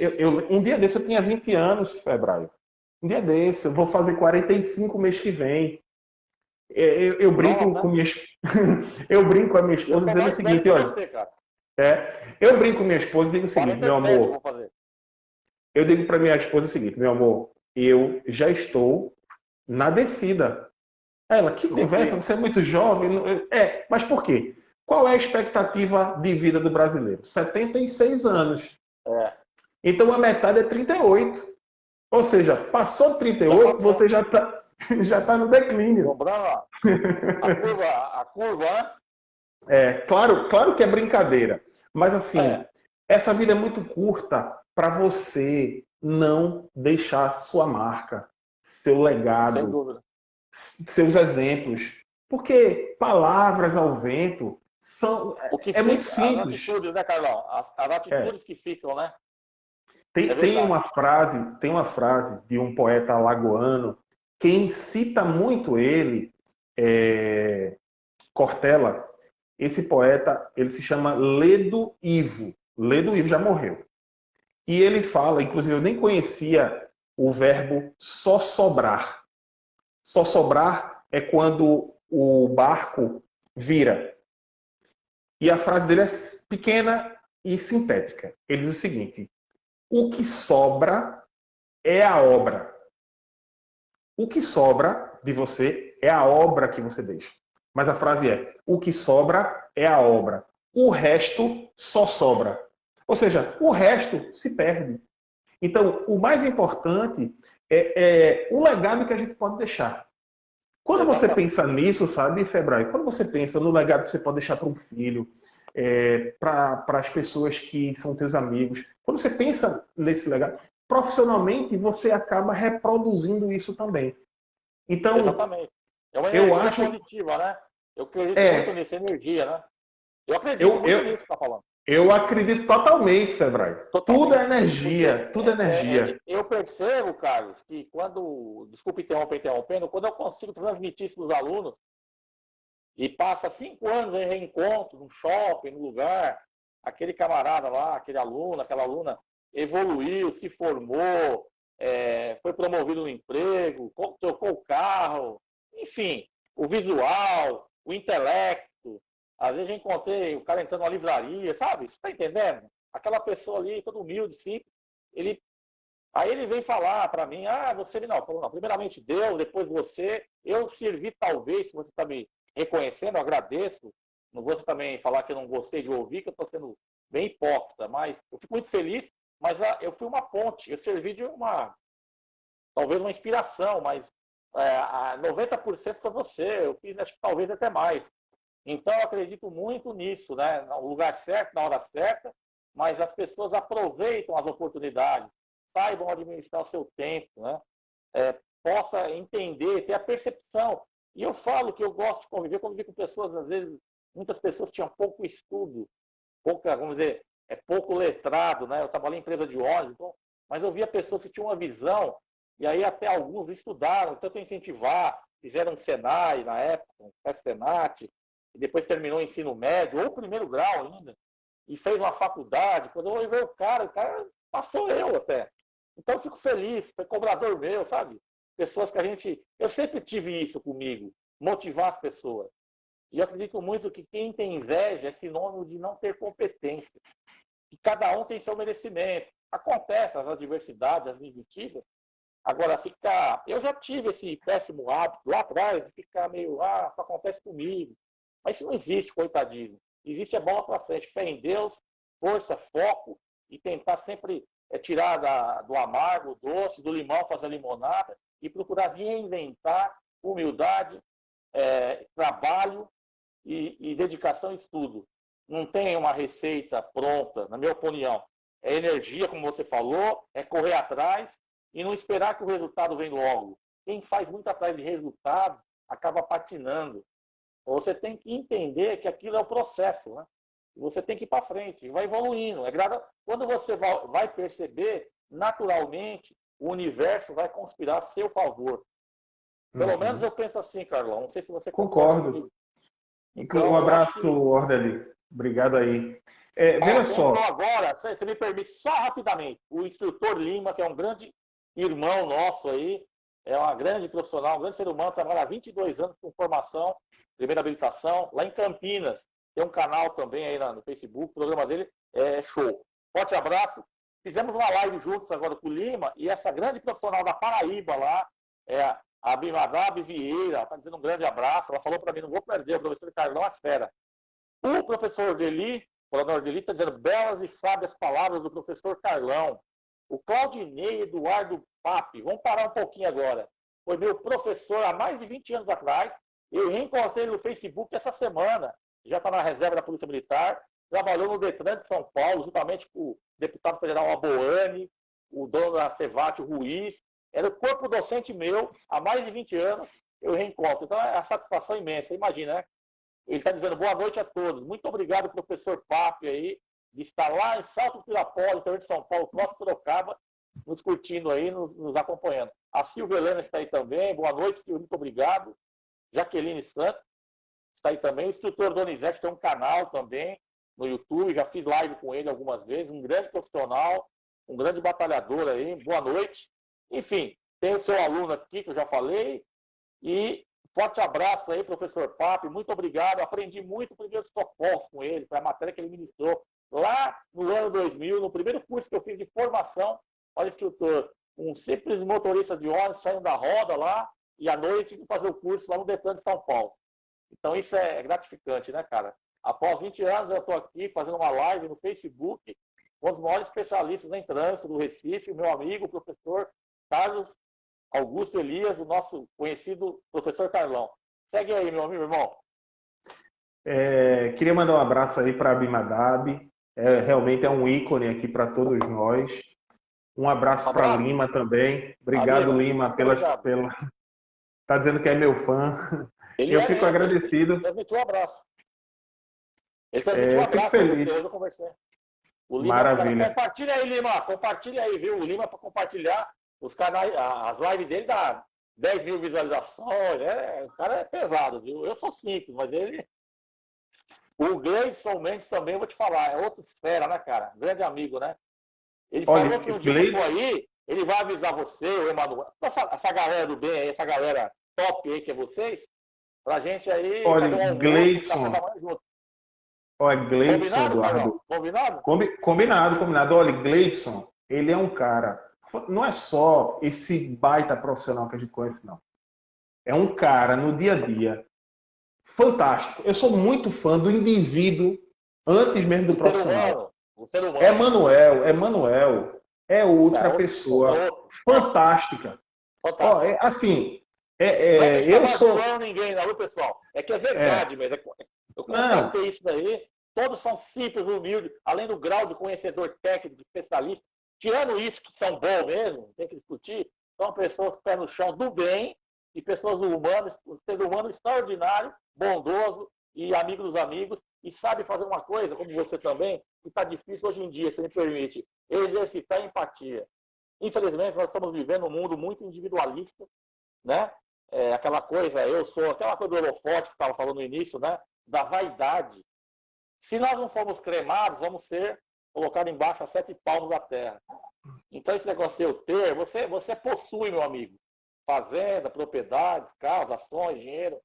um dia desse eu tinha 20 anos, Febraio. Um dia desse, eu vou fazer 45 mês que vem. Eu brinco com minha, eu brinco com a minha esposa dizendo o seguinte, olha, eu brinco com minha esposa e digo o seguinte, meu amor, eu digo para minha esposa o seguinte, meu amor, eu já estou na descida. Ela, que conversa, você é muito jovem. Mas por quê? Qual é a expectativa de vida do brasileiro? 76 anos. Então a metade é 38. Ou seja, passou de 38, você já está já tá no declínio. Dobrando a curva, né? Claro que é brincadeira. Mas assim, essa vida é muito curta para você não deixar sua marca, seu legado, seus exemplos. Porque palavras ao vento muito simples. As atitudes, né, Carlão? As atitudes que ficam, né? Tem uma frase de um poeta alagoano, quem cita muito ele, Cortella. Esse poeta, ele se chama Ledo Ivo. Ledo Ivo já morreu. E ele fala, inclusive eu nem conhecia o verbo só sobrar. Só sobrar é quando o barco vira. E a frase dele é pequena e sintética. Ele diz o seguinte: o que sobra é a obra. O que sobra de você é a obra que você deixa. Mas a frase é: o que sobra é a obra. O resto só sobra. Ou seja, o resto se perde. Então, o mais importante é o legado que a gente pode deixar. Quando você pensa nisso, sabe, Febraio? Quando você pensa no legado que você pode deixar para um filho, para as pessoas que são teus amigos, quando você pensa nesse legado, profissionalmente você acaba reproduzindo isso também. Então, exatamente. É uma energia positiva, né? Eu acredito muito nisso, energia, né? Eu acredito muito nisso que você está falando. Eu acredito totalmente, Febraio. Tudo é energia, tudo é energia. Eu percebo, Carlos, que quando, desculpe interrompendo, quando eu consigo transmitir isso para os alunos, e passa 5 anos em reencontro, num shopping, num lugar, aquele camarada lá, aquele aluno, aquela aluna evoluiu, se formou, foi promovido no emprego, trocou o carro, enfim, o visual, o intelecto. Às vezes eu encontrei o cara entrando numa livraria, sabe? Você está entendendo? Aquela pessoa ali, todo humilde, simples, aí ele vem falar para mim, você não, primeiramente Deus, depois você, eu servi talvez, se você está me reconhecendo, eu agradeço, não vou também falar que eu não gostei de ouvir, que eu estou sendo bem hipócrita, mas eu fico muito feliz, mas eu fui uma ponte, eu servi de talvez uma inspiração, mas 90% foi você, eu fiz acho que talvez até mais. Então, eu acredito muito nisso, né? No lugar certo, na hora certa, mas as pessoas aproveitam as oportunidades, saibam administrar o seu tempo, né? Possa entender, ter a percepção. E eu falo que eu gosto de conviver com pessoas, às vezes, muitas pessoas tinham pouco estudo, pouca, vamos dizer, pouco letrado, né? Eu trabalhei em empresa de ônibus, então, mas eu via pessoas que tinham uma visão, e aí até alguns estudaram, tanto incentivar, fizeram um Senai na época, um Senat, e depois terminou o ensino médio, ou o primeiro grau ainda, e fez uma faculdade. Quando eu olhei o cara passou eu até. Então eu fico feliz, foi cobrador meu, sabe? Pessoas que a gente... Eu sempre tive isso comigo, motivar as pessoas. E eu acredito muito que quem tem inveja é sinônimo de não ter competência. Que cada um tem seu merecimento. Acontece as adversidades, as injustiças. Agora, eu já tive esse péssimo hábito lá atrás de ficar meio, só acontece comigo. Mas isso não existe, coitadinho. Existe a bola para frente, fé em Deus, força, foco, e tentar sempre tirar do amargo, do doce, do limão, fazer limonada, e procurar reinventar humildade, trabalho e dedicação e estudo. Não tem uma receita pronta, na minha opinião. É energia, como você falou, é correr atrás e não esperar que o resultado venha logo. Quem faz muito atrás de resultado acaba patinando. Você tem que entender que aquilo é o processo, né? Você tem que ir para frente, vai evoluindo. Quando você vai perceber, naturalmente, o universo vai conspirar a seu favor. Pelo menos eu penso assim, Carlão. Não sei se você concordo. Então, um abraço, Ordeli. Obrigado aí. Veja só. Agora, você me permite, só rapidamente, o instrutor Lima, que é um grande irmão nosso aí, é uma grande profissional, um grande ser humano, trabalha há 22 anos com formação, primeira habilitação, lá em Campinas. Tem um canal também aí no Facebook, o programa dele é show. Forte abraço. Fizemos uma live juntos agora com o Lima, e essa grande profissional da Paraíba lá, a Bimadab Vieira, está dizendo um grande abraço. Ela falou para mim, não vou perder, o professor Carlão é fera. O professor Deli, o coronel Deli, está dizendo belas e sábias palavras do professor Carlão. O Claudinei Eduardo Pape, vamos parar um pouquinho agora. Foi meu professor há mais de 20 anos atrás. Eu reencontrei ele no Facebook essa semana. Já está na reserva da Polícia Militar. Trabalhou no Detran de São Paulo, juntamente com o deputado federal Aboane, o dono da Cevat, o Ruiz. Era o corpo docente meu, há mais de 20 anos, eu reencontro. Então, é a satisfação imensa. Imagina, né? Ele está dizendo boa noite a todos. Muito obrigado, professor Pape, aí, de estar lá em Salto Pirapora, interior de São Paulo, próximo Sorocaba, nos curtindo aí, nos acompanhando. A Silvia Helena está aí também. Boa noite, Silvia. Muito obrigado. Jaqueline Santos está aí também. O instrutor Donizete tem um canal também no YouTube. Já fiz live com ele algumas vezes. Um grande profissional, um grande batalhador aí. Boa noite. Enfim, tem o seu aluno aqui, que eu já falei. E forte abraço aí, professor Pape. Muito obrigado. Aprendi muito primeiros socorros com ele, para a matéria que ele ministrou lá no ano 2000, no primeiro curso que eu fiz de formação para instrutor. Um simples motorista de ônibus saindo da roda lá e à noite fazer o curso lá no Detran de São Paulo. Então isso é gratificante, né, cara? Após 20 anos eu estou aqui fazendo uma live no Facebook com os maiores especialistas em trânsito do Recife, o meu amigo, o professor Carlos Augusto Elias, o nosso conhecido professor Carlão. Segue aí, meu amigo, irmão. Queria mandar um abraço aí para a Bimadab. Realmente é um ícone aqui para todos nós. Um abraço para Lima também. Obrigado, Lima, pela... Tá dizendo que é meu fã. Eu fico agradecido. Ele transmitiu um abraço. Ele transmitiu um abraço para você, hoje eu conversei. O Lima, maravilha. Cara, compartilha aí, Lima. Compartilha aí, viu? O Lima para compartilhar os canais, as lives dele dá 10 mil visualizações. O cara é pesado, viu? Eu sou simples, mas ele... O Gleison Mendes também, eu vou te falar, é outro fera, né, cara? Grande amigo, né? Ele falou que um dia que eu for aí, ele vai avisar você, o Emanuel, essa galera do bem aí, essa galera top aí que é vocês, pra gente aí olha, fazer um Gleison, olha, Gleison, Eduardo. Combinado? Combinado. Olha, Gleison, ele é um cara, não é só esse baita profissional que a gente conhece, não. É um cara, no dia a dia, fantástico. Eu sou muito fã do indivíduo antes mesmo do profissional. O ser humano. Emanuel é outra pessoa fantástica. Assim, eu sou... Não ninguém, não, pessoal. É que é verdade mesmo. Eu constatei isso daí. Todos são simples, humildes, além do grau de conhecedor técnico, especialista. Tirando isso, que são bons mesmo, tem que discutir, são pessoas pé no chão do bem e pessoas humanas, um ser humano extraordinário, bondoso e amigo dos amigos, e sabe fazer uma coisa, como você também, que está difícil hoje em dia, se me permite, exercitar a empatia. Infelizmente, nós estamos vivendo um mundo muito individualista, né? Aquela coisa, aquela coisa do holofote que você estava falando no início, né? Da vaidade. Se nós não formos cremados, vamos ser colocados embaixo a 7 palmos da terra. Então, esse negócio de eu ter, você possui, meu amigo, fazenda, propriedades, carros, ações, dinheiro.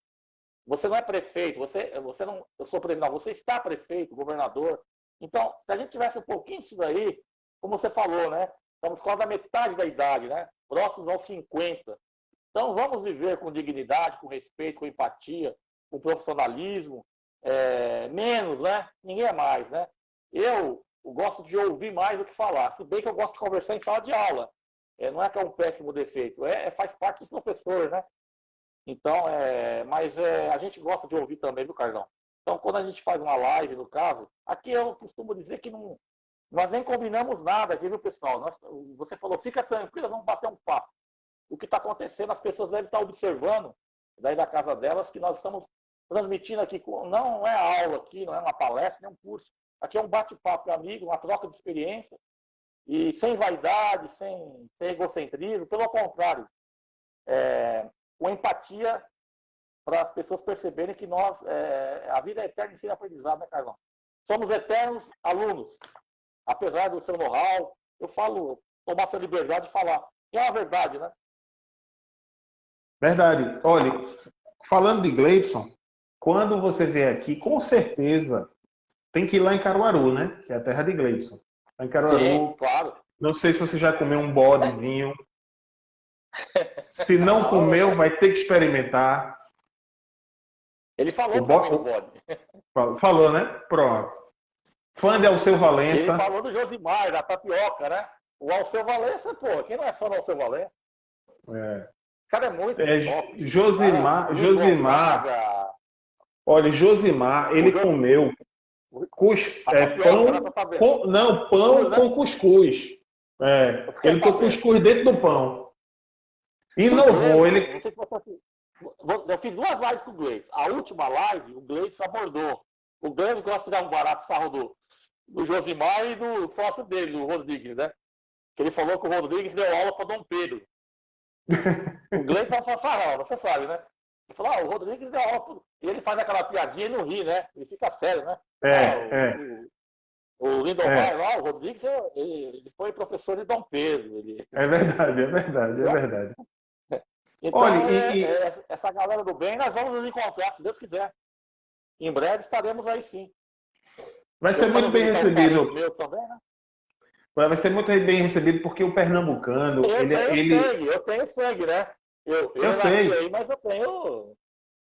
Você não é prefeito, você não, eu sou prefeito, não, você está prefeito, governador. Então, se a gente tivesse um pouquinho disso daí, como você falou, né? Estamos quase na metade da idade, né? Próximos aos 50. Então, vamos viver com dignidade, com respeito, com empatia, com profissionalismo, menos, né? Ninguém é mais, né? Eu gosto de ouvir mais do que falar, se bem que eu gosto de conversar em sala de aula. Não é que é um péssimo defeito, faz parte do professor, né? Então, mas a gente gosta de ouvir também, viu, Carlão? Então, quando a gente faz uma live, no caso, aqui eu costumo dizer que não, nós nem combinamos nada aqui, viu, pessoal? Você falou, fica tranquilo, vamos bater um papo. O que está acontecendo, as pessoas devem estar observando, daí da casa delas, que nós estamos transmitindo aqui, não é aula aqui, não é uma palestra, nem um curso. Aqui é um bate-papo amigo, uma troca de experiência, e sem vaidade, sem egocentrismo, pelo contrário, com empatia para as pessoas perceberem que a vida é eterna e sem aprendizado, né, Carlão? Somos eternos alunos, apesar do seu know-how, eu falo, tomar essa liberdade de falar. E é uma verdade, né? Verdade. Olha, falando de Gleidson, quando você vier aqui, com certeza tem que ir lá em Caruaru, né? Que é a terra de Gleidson. Lá em Caruaru, sim, claro. Não sei se você já comeu um bodezinho. Se não comeu, vai ter que experimentar. Ele falou do bode. Falou, né? Pronto. Fã de Alceu Valença. Ele falou do Josimar, da tapioca, né? O Alceu Valença, pô, quem não é fã do Alceu Valença? O cara é muito top. Josimar. Olha, Josimar, ele comeu pão com cuscuz. Ele com cuscuz dentro do pão. Inovou. Ele... Eu fiz 2 lives com o Gleice. A última live, o Gleice abordou. O Gleice gosta de dar um barato sarro do Josimar e do sócio dele, do Rodrigues, né? Que ele falou que o Rodrigues deu aula para Dom Pedro. O Gleice é um fanfarrão, você sabe, né? Ele falou, o Rodrigues deu aula. E ele faz aquela piadinha e não ri, né? Ele fica sério, né? O Lindomar lá, o Rodrigues, ele foi professor de Dom Pedro. É verdade. Então, essa galera do bem, nós vamos nos encontrar, se Deus quiser. Em breve estaremos aí, sim. Vai ser muito bem recebido. Meu também, né? Vai ser muito bem recebido porque o pernambucano... Eu tenho sangue, né? Eu sei. Aí, mas eu tenho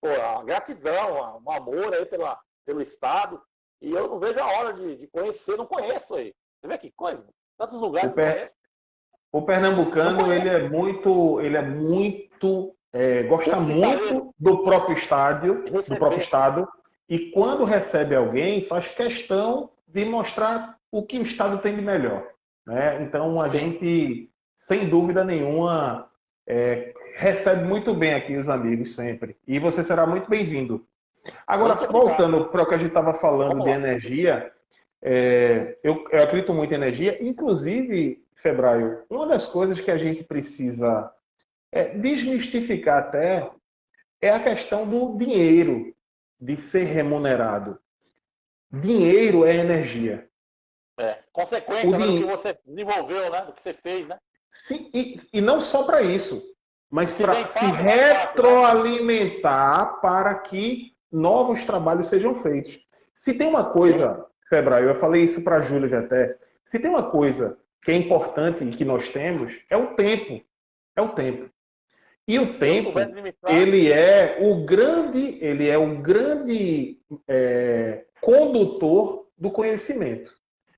a gratidão, um amor aí pelo Estado. E eu não vejo a hora de conhecer, não conheço aí. Você vê que coisa? Tantos lugares que eu conheço. O pernambucano, ele é muito, gosta muito do próprio estado, e quando recebe alguém, faz questão de mostrar o que o estado tem de melhor, né? Então, a gente, sem dúvida nenhuma, recebe muito bem aqui os amigos sempre, e você será muito bem-vindo. Agora, voltando para o que a gente estava falando de energia, eu acredito muito em energia, inclusive, Febraio, uma das coisas que a gente precisa desmistificar até é a questão do dinheiro, de ser remunerado. Dinheiro é energia. Consequência do que você desenvolveu, né? Do que você fez, né? Sim, e não só para isso, mas para se retroalimentar para que novos trabalhos sejam feitos. Se tem uma coisa, Febraio, eu falei isso para a Júlia até, se tem uma coisa que é importante e que nós temos, é o tempo. É o tempo. E o tempo, ele é o grande condutor do conhecimento.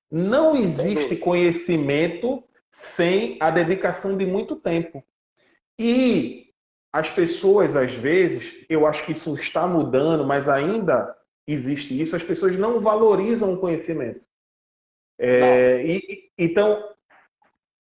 Não existe conhecimento sem a dedicação de muito tempo. E as pessoas, às vezes, eu acho que isso está mudando, mas ainda existe isso, as pessoas não valorizam o conhecimento. Não. Então,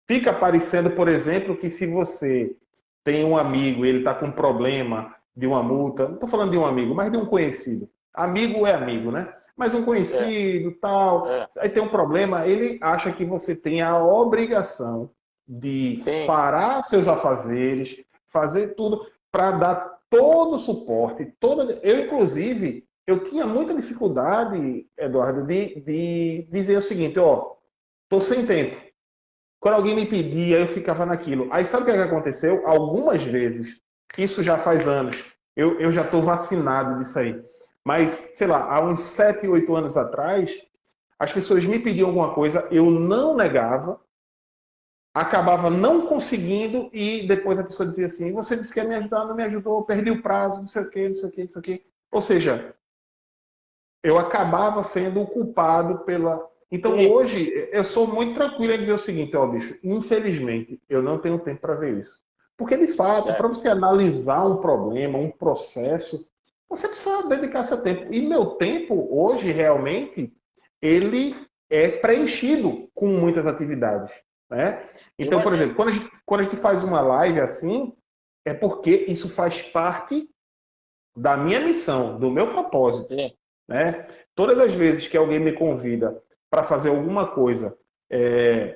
fica parecendo, por exemplo, que se você tem um amigo e ele está com um problema de uma multa, não estou falando de um amigo, mas de um conhecido. Amigo é amigo, né? Mas um É, conhecido, tal, é. aí tem um problema, ele acha que você tem a obrigação de Sim. parar seus afazeres, fazer tudo para dar todo o suporte, toda. Eu, inclusive, eu tinha muita dificuldade, Eduardo, de dizer o seguinte, ó, tô sem tempo. Quando alguém me pedia, eu ficava naquilo. Aí sabe o que é que aconteceu? Algumas vezes, isso já faz anos, eu já estou vacinado disso aí. Mas, sei lá, há uns 7, 8 anos atrás, as pessoas me pediam alguma coisa, eu não negava, acabava não conseguindo e depois a pessoa dizia assim, você disse que ia me ajudar, não me ajudou, perdi o prazo, não sei o quê, não sei o quê, não sei o quê. Ou seja, eu acabava sendo o culpado pela. Então Sim. hoje eu sou muito tranquilo em dizer o seguinte, ó, bicho, infelizmente eu não tenho tempo para ver isso. Porque de fato, É. para você analisar um problema, um processo, você precisa dedicar seu tempo. E meu tempo hoje realmente ele é preenchido com muitas atividades, né? Então, por Imagino. exemplo, quando a gente faz uma live assim, é porque isso faz parte da minha missão, do meu propósito, Sim. né? Todas as vezes que alguém me convida para fazer alguma coisa,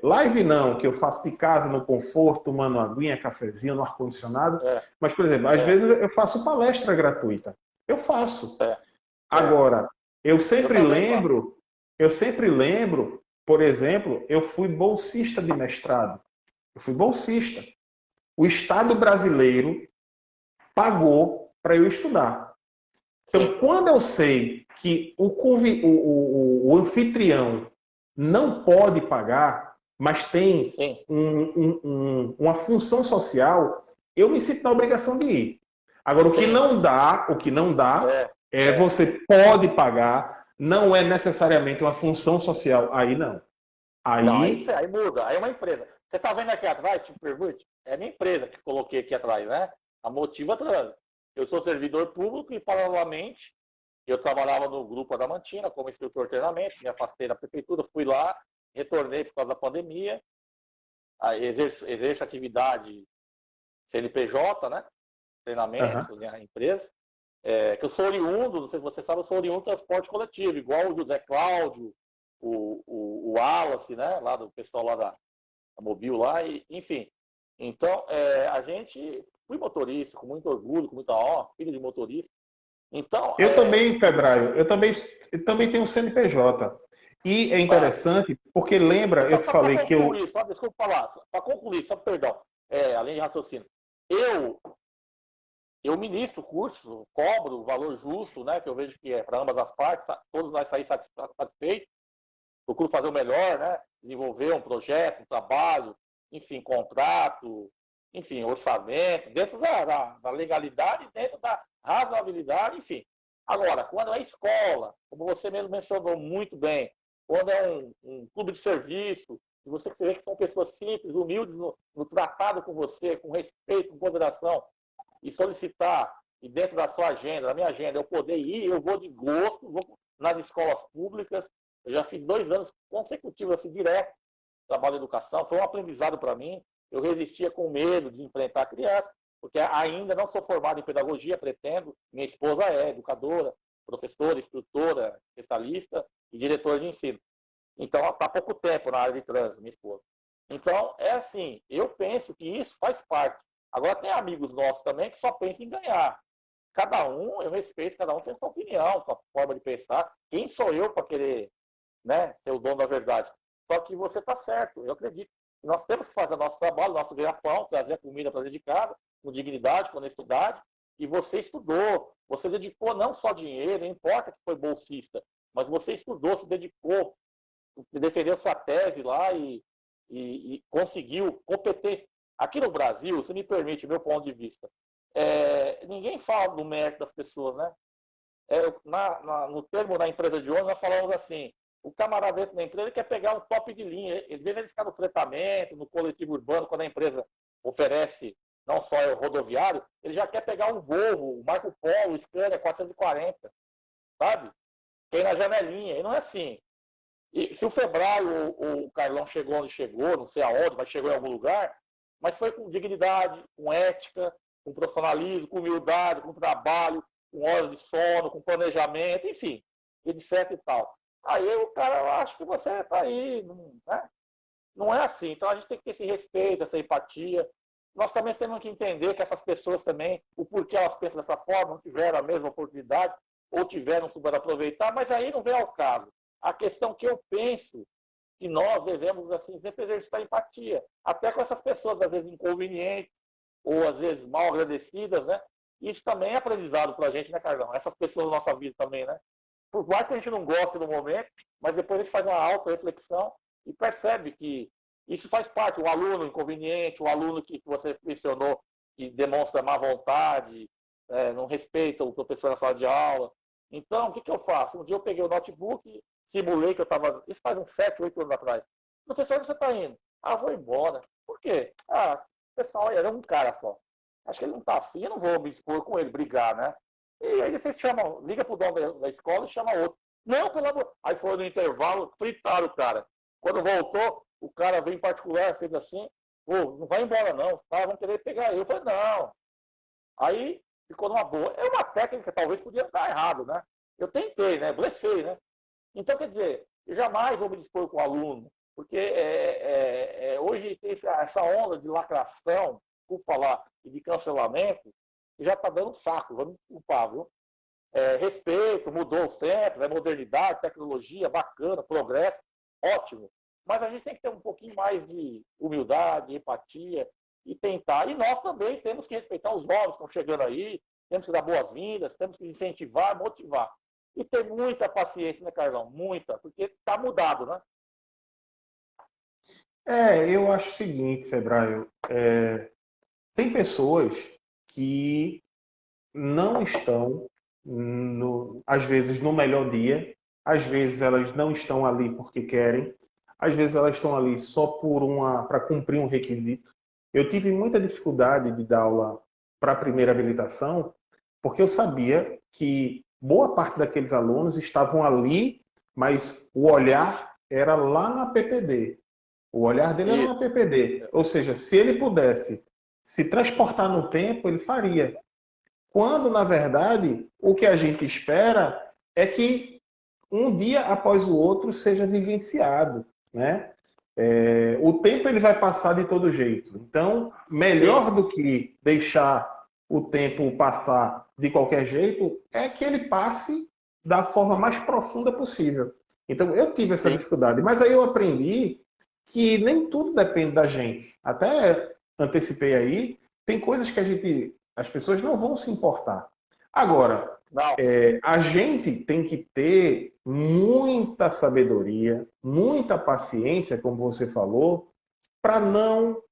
live não, que eu faço de casa, no conforto, tomando uma aguinha, cafezinho, no ar-condicionado, É. mas, por exemplo, às É. vezes eu faço palestra gratuita. Eu faço. É. É. Agora, eu Eu sempre também faço. lembro, eu sempre lembro, por exemplo, eu fui bolsista de mestrado. Eu fui bolsista. O Estado brasileiro pagou para eu estudar. Sim. Então, quando eu sei que o anfitrião não pode pagar, mas tem Sim. uma função social, eu me sinto na obrigação de ir. Agora, Sim. o que não dá É. é É. você pode pagar, não é necessariamente uma função social. Aí não. Não, aí, Aí aí muda. Aí é uma empresa. Você está vendo aqui atrás, te pergunte? É a minha empresa que coloquei aqui atrás, né? A Motiva Trans. Eu sou servidor público e, paralelamente, eu trabalhava no Grupo Adamantina como instrutor de treinamento, me afastei da prefeitura, fui lá, retornei por causa da pandemia, exerço atividade CNPJ, né? aham, Treinamento, né? Empresa. Que eu sou oriundo, não sei se você sabe, eu sou oriundo do transporte coletivo, igual o José Cláudio, o Wallace, né? Lá do pessoal lá da Mobil lá, e, enfim. Então, a gente fui motorista, com muito orgulho, com muita honra, filho de motorista. Então, eu também, Febraio, eu também tenho um CNPJ. E é interessante, porque lembra, eu então, te só para falei que eu. concluir, só, desculpa falar, para concluir, só perdão, além de raciocínio, eu, eu ministro o curso, cobro o valor justo, né, que eu vejo que é para ambas as partes, todos nós saímos satisfeitos, procuro fazer o melhor, né, desenvolver um projeto, um trabalho, enfim, contrato, enfim, orçamento, dentro da legalidade, dentro da razoabilidade, enfim. Agora, quando é escola, como você mesmo mencionou muito bem, quando é um clube de serviço, e você vê que são pessoas simples, humildes no tratado com você, com respeito, com consideração, e solicitar, e dentro da sua agenda, da minha agenda, eu poder ir, eu vou de gosto, vou nas escolas públicas. Eu já fiz 2 anos consecutivos, assim, direto, trabalho de educação. Foi um aprendizado para mim. Eu resistia com medo de enfrentar crianças, porque ainda não sou formado em pedagogia, pretendo. Minha esposa é educadora, professora, instrutora, especialista e diretora de ensino. Então, ela está há pouco tempo na área de trânsito, minha esposa. Então, é assim, eu penso que isso faz parte. Agora, tem amigos nossos também que só pensam em ganhar. Cada um, eu respeito, cada um tem sua opinião, sua forma de pensar. Quem sou eu para querer, né, ser o dono da verdade? Só que você está certo, eu acredito. Nós temos que fazer nosso trabalho, nosso ganha-pão, trazer a comida para dentro de casa, com dignidade, com honestidade. E você estudou, você dedicou não só dinheiro, não importa que foi bolsista, mas você estudou, se dedicou, defendeu sua tese lá e conseguiu competência. Aqui no Brasil, se me permite, meu ponto de vista, ninguém fala do mérito das pessoas, né? No termo da empresa de ônibus, nós falamos assim, o camarada dentro da empresa quer pegar um top de linha. Às vezes ele está no fretamento, no coletivo urbano, quando a empresa oferece não só o rodoviário, ele já quer pegar um Volvo, o Marco Polo, o Scania 440, sabe? quem na janelinha. E não é assim. E se o Febraio ou o Carlão chegou onde chegou, não sei aonde, mas chegou em algum lugar, mas foi com dignidade, com ética, com profissionalismo, com humildade, com trabalho, com horas de sono, com planejamento, enfim, etc e tal. Aí o cara, eu acho que você está aí, né? Não é assim. Então a gente tem que ter esse respeito, essa empatia. Nós também temos que entender que essas pessoas também, o porquê elas pensam dessa forma, não tiveram a mesma oportunidade, ou tiveram, não souberam aproveitar, mas aí não vem ao caso. A questão que eu penso que nós devemos, assim, sempre exercitar empatia, até com essas pessoas, às vezes, inconvenientes, ou às vezes mal agradecidas, né? Isso também é aprendizado para a gente, né, Carlão? Essas pessoas da nossa vida também, né? Por mais que a gente não goste no momento, mas depois a gente faz uma auto-reflexão e percebe que isso faz parte. O aluno inconveniente, o aluno que você mencionou, que demonstra má vontade, não respeita o professor na sala de aula. Então, o que eu faço? Um dia eu peguei o notebook, simulei que eu estava... Isso faz uns 7, 8 anos atrás. Professor, onde você está indo? Ah, vou embora. Por quê? Ah, pessoal, era um cara só. Acho que ele não está afim, eu não vou me expor com ele, brigar, né? E aí vocês chamam, liga pro dono da escola e chama outro. Não, pelo amor. Aí foi no intervalo, fritaram o cara. Quando voltou, o cara veio em particular, fez assim, pô, não vai embora não, os caras vão querer pegar eu. Eu falei, não. Aí ficou numa boa. É uma técnica que talvez podia dar errado, né? Eu tentei, né? Blefei, né? Então, quer dizer, eu jamais vou me dispor com o aluno, porque hoje tem essa onda de lacração, por falar, e de cancelamento, que já está dando saco, vamos culpar, viu? Respeito, mudou sempre, modernidade, tecnologia, bacana, progresso, ótimo. Mas a gente tem que ter um pouquinho mais de humildade, empatia e tentar. E nós também temos que respeitar os novos que estão chegando aí, temos que dar boas-vindas, temos que incentivar, motivar. E ter muita paciência, né, Carlão? Muita, porque está mudado, né? Eu acho o seguinte, Febraio, tem pessoas que não estão, às vezes, no melhor dia, às vezes elas não estão ali porque querem, às vezes elas estão ali só para cumprir um requisito. Eu tive muita dificuldade de dar aula para a primeira habilitação, porque eu sabia que boa parte daqueles alunos estavam ali, mas o olhar era lá na PPD. O olhar dele era na Isso. PPD. Ou seja, se ele pudesse se transportar no tempo, ele faria. Quando, na verdade, o que a gente espera é que um dia após o outro seja vivenciado, né? O tempo ele vai passar de todo jeito. Então, melhor Sim. do que deixar o tempo passar de qualquer jeito é que ele passe da forma mais profunda possível. Então, eu tive essa Sim. dificuldade, mas aí eu aprendi que nem tudo depende da gente. Até antecipei aí, tem coisas que as pessoas não vão se importar. Agora, Não. a gente tem que ter muita sabedoria, muita paciência, como você falou, para não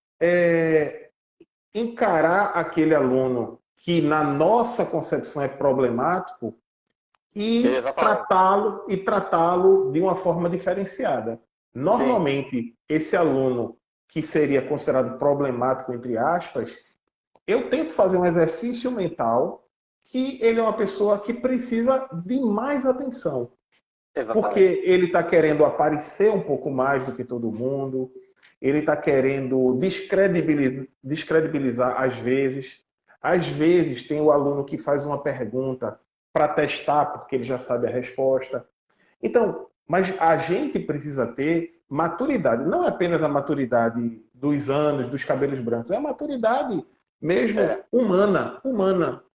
encarar aquele aluno que, na nossa concepção, é problemático e Exatamente. tratá-lo de uma forma diferenciada. Sim. Normalmente, esse aluno que seria considerado problemático, entre aspas, eu tento fazer um exercício mental que ele é uma pessoa que precisa de mais atenção. Porque Exatamente. ele está querendo aparecer um pouco mais do que todo mundo, ele está querendo descredibilizar às vezes. Às vezes tem o aluno que faz uma pergunta para testar, porque ele já sabe a resposta. Então, mas a gente precisa ter maturidade, não é apenas a maturidade dos anos, dos cabelos brancos, é a maturidade mesmo É. humana,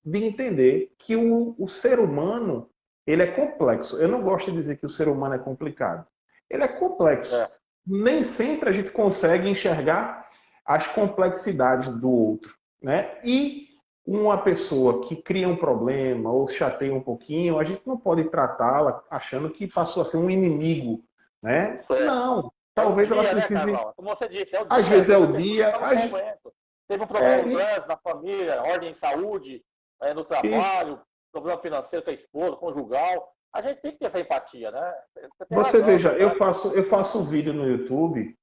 de entender que o ser humano ele é complexo. Eu não gosto de dizer que o ser humano é complicado. Ele é complexo. É. Nem sempre a gente consegue enxergar as complexidades do outro, né? E uma pessoa que cria um problema ou chateia um pouquinho, a gente não pode tratá-la achando que passou a ser um inimigo, né? É. Não. É o Talvez ela dia, né, precise. Carlão? Como você disse, é o Às dia. Às vezes é vezes a o pessoa dia, está no momento. Teve um problema no e trânsito, na família, ordem de saúde, no isso. trabalho, problema financeiro com a esposa, conjugal. A gente tem que ter essa empatia, né? Você tem Você razão, é veja, verdade. eu faço um vídeo no YouTube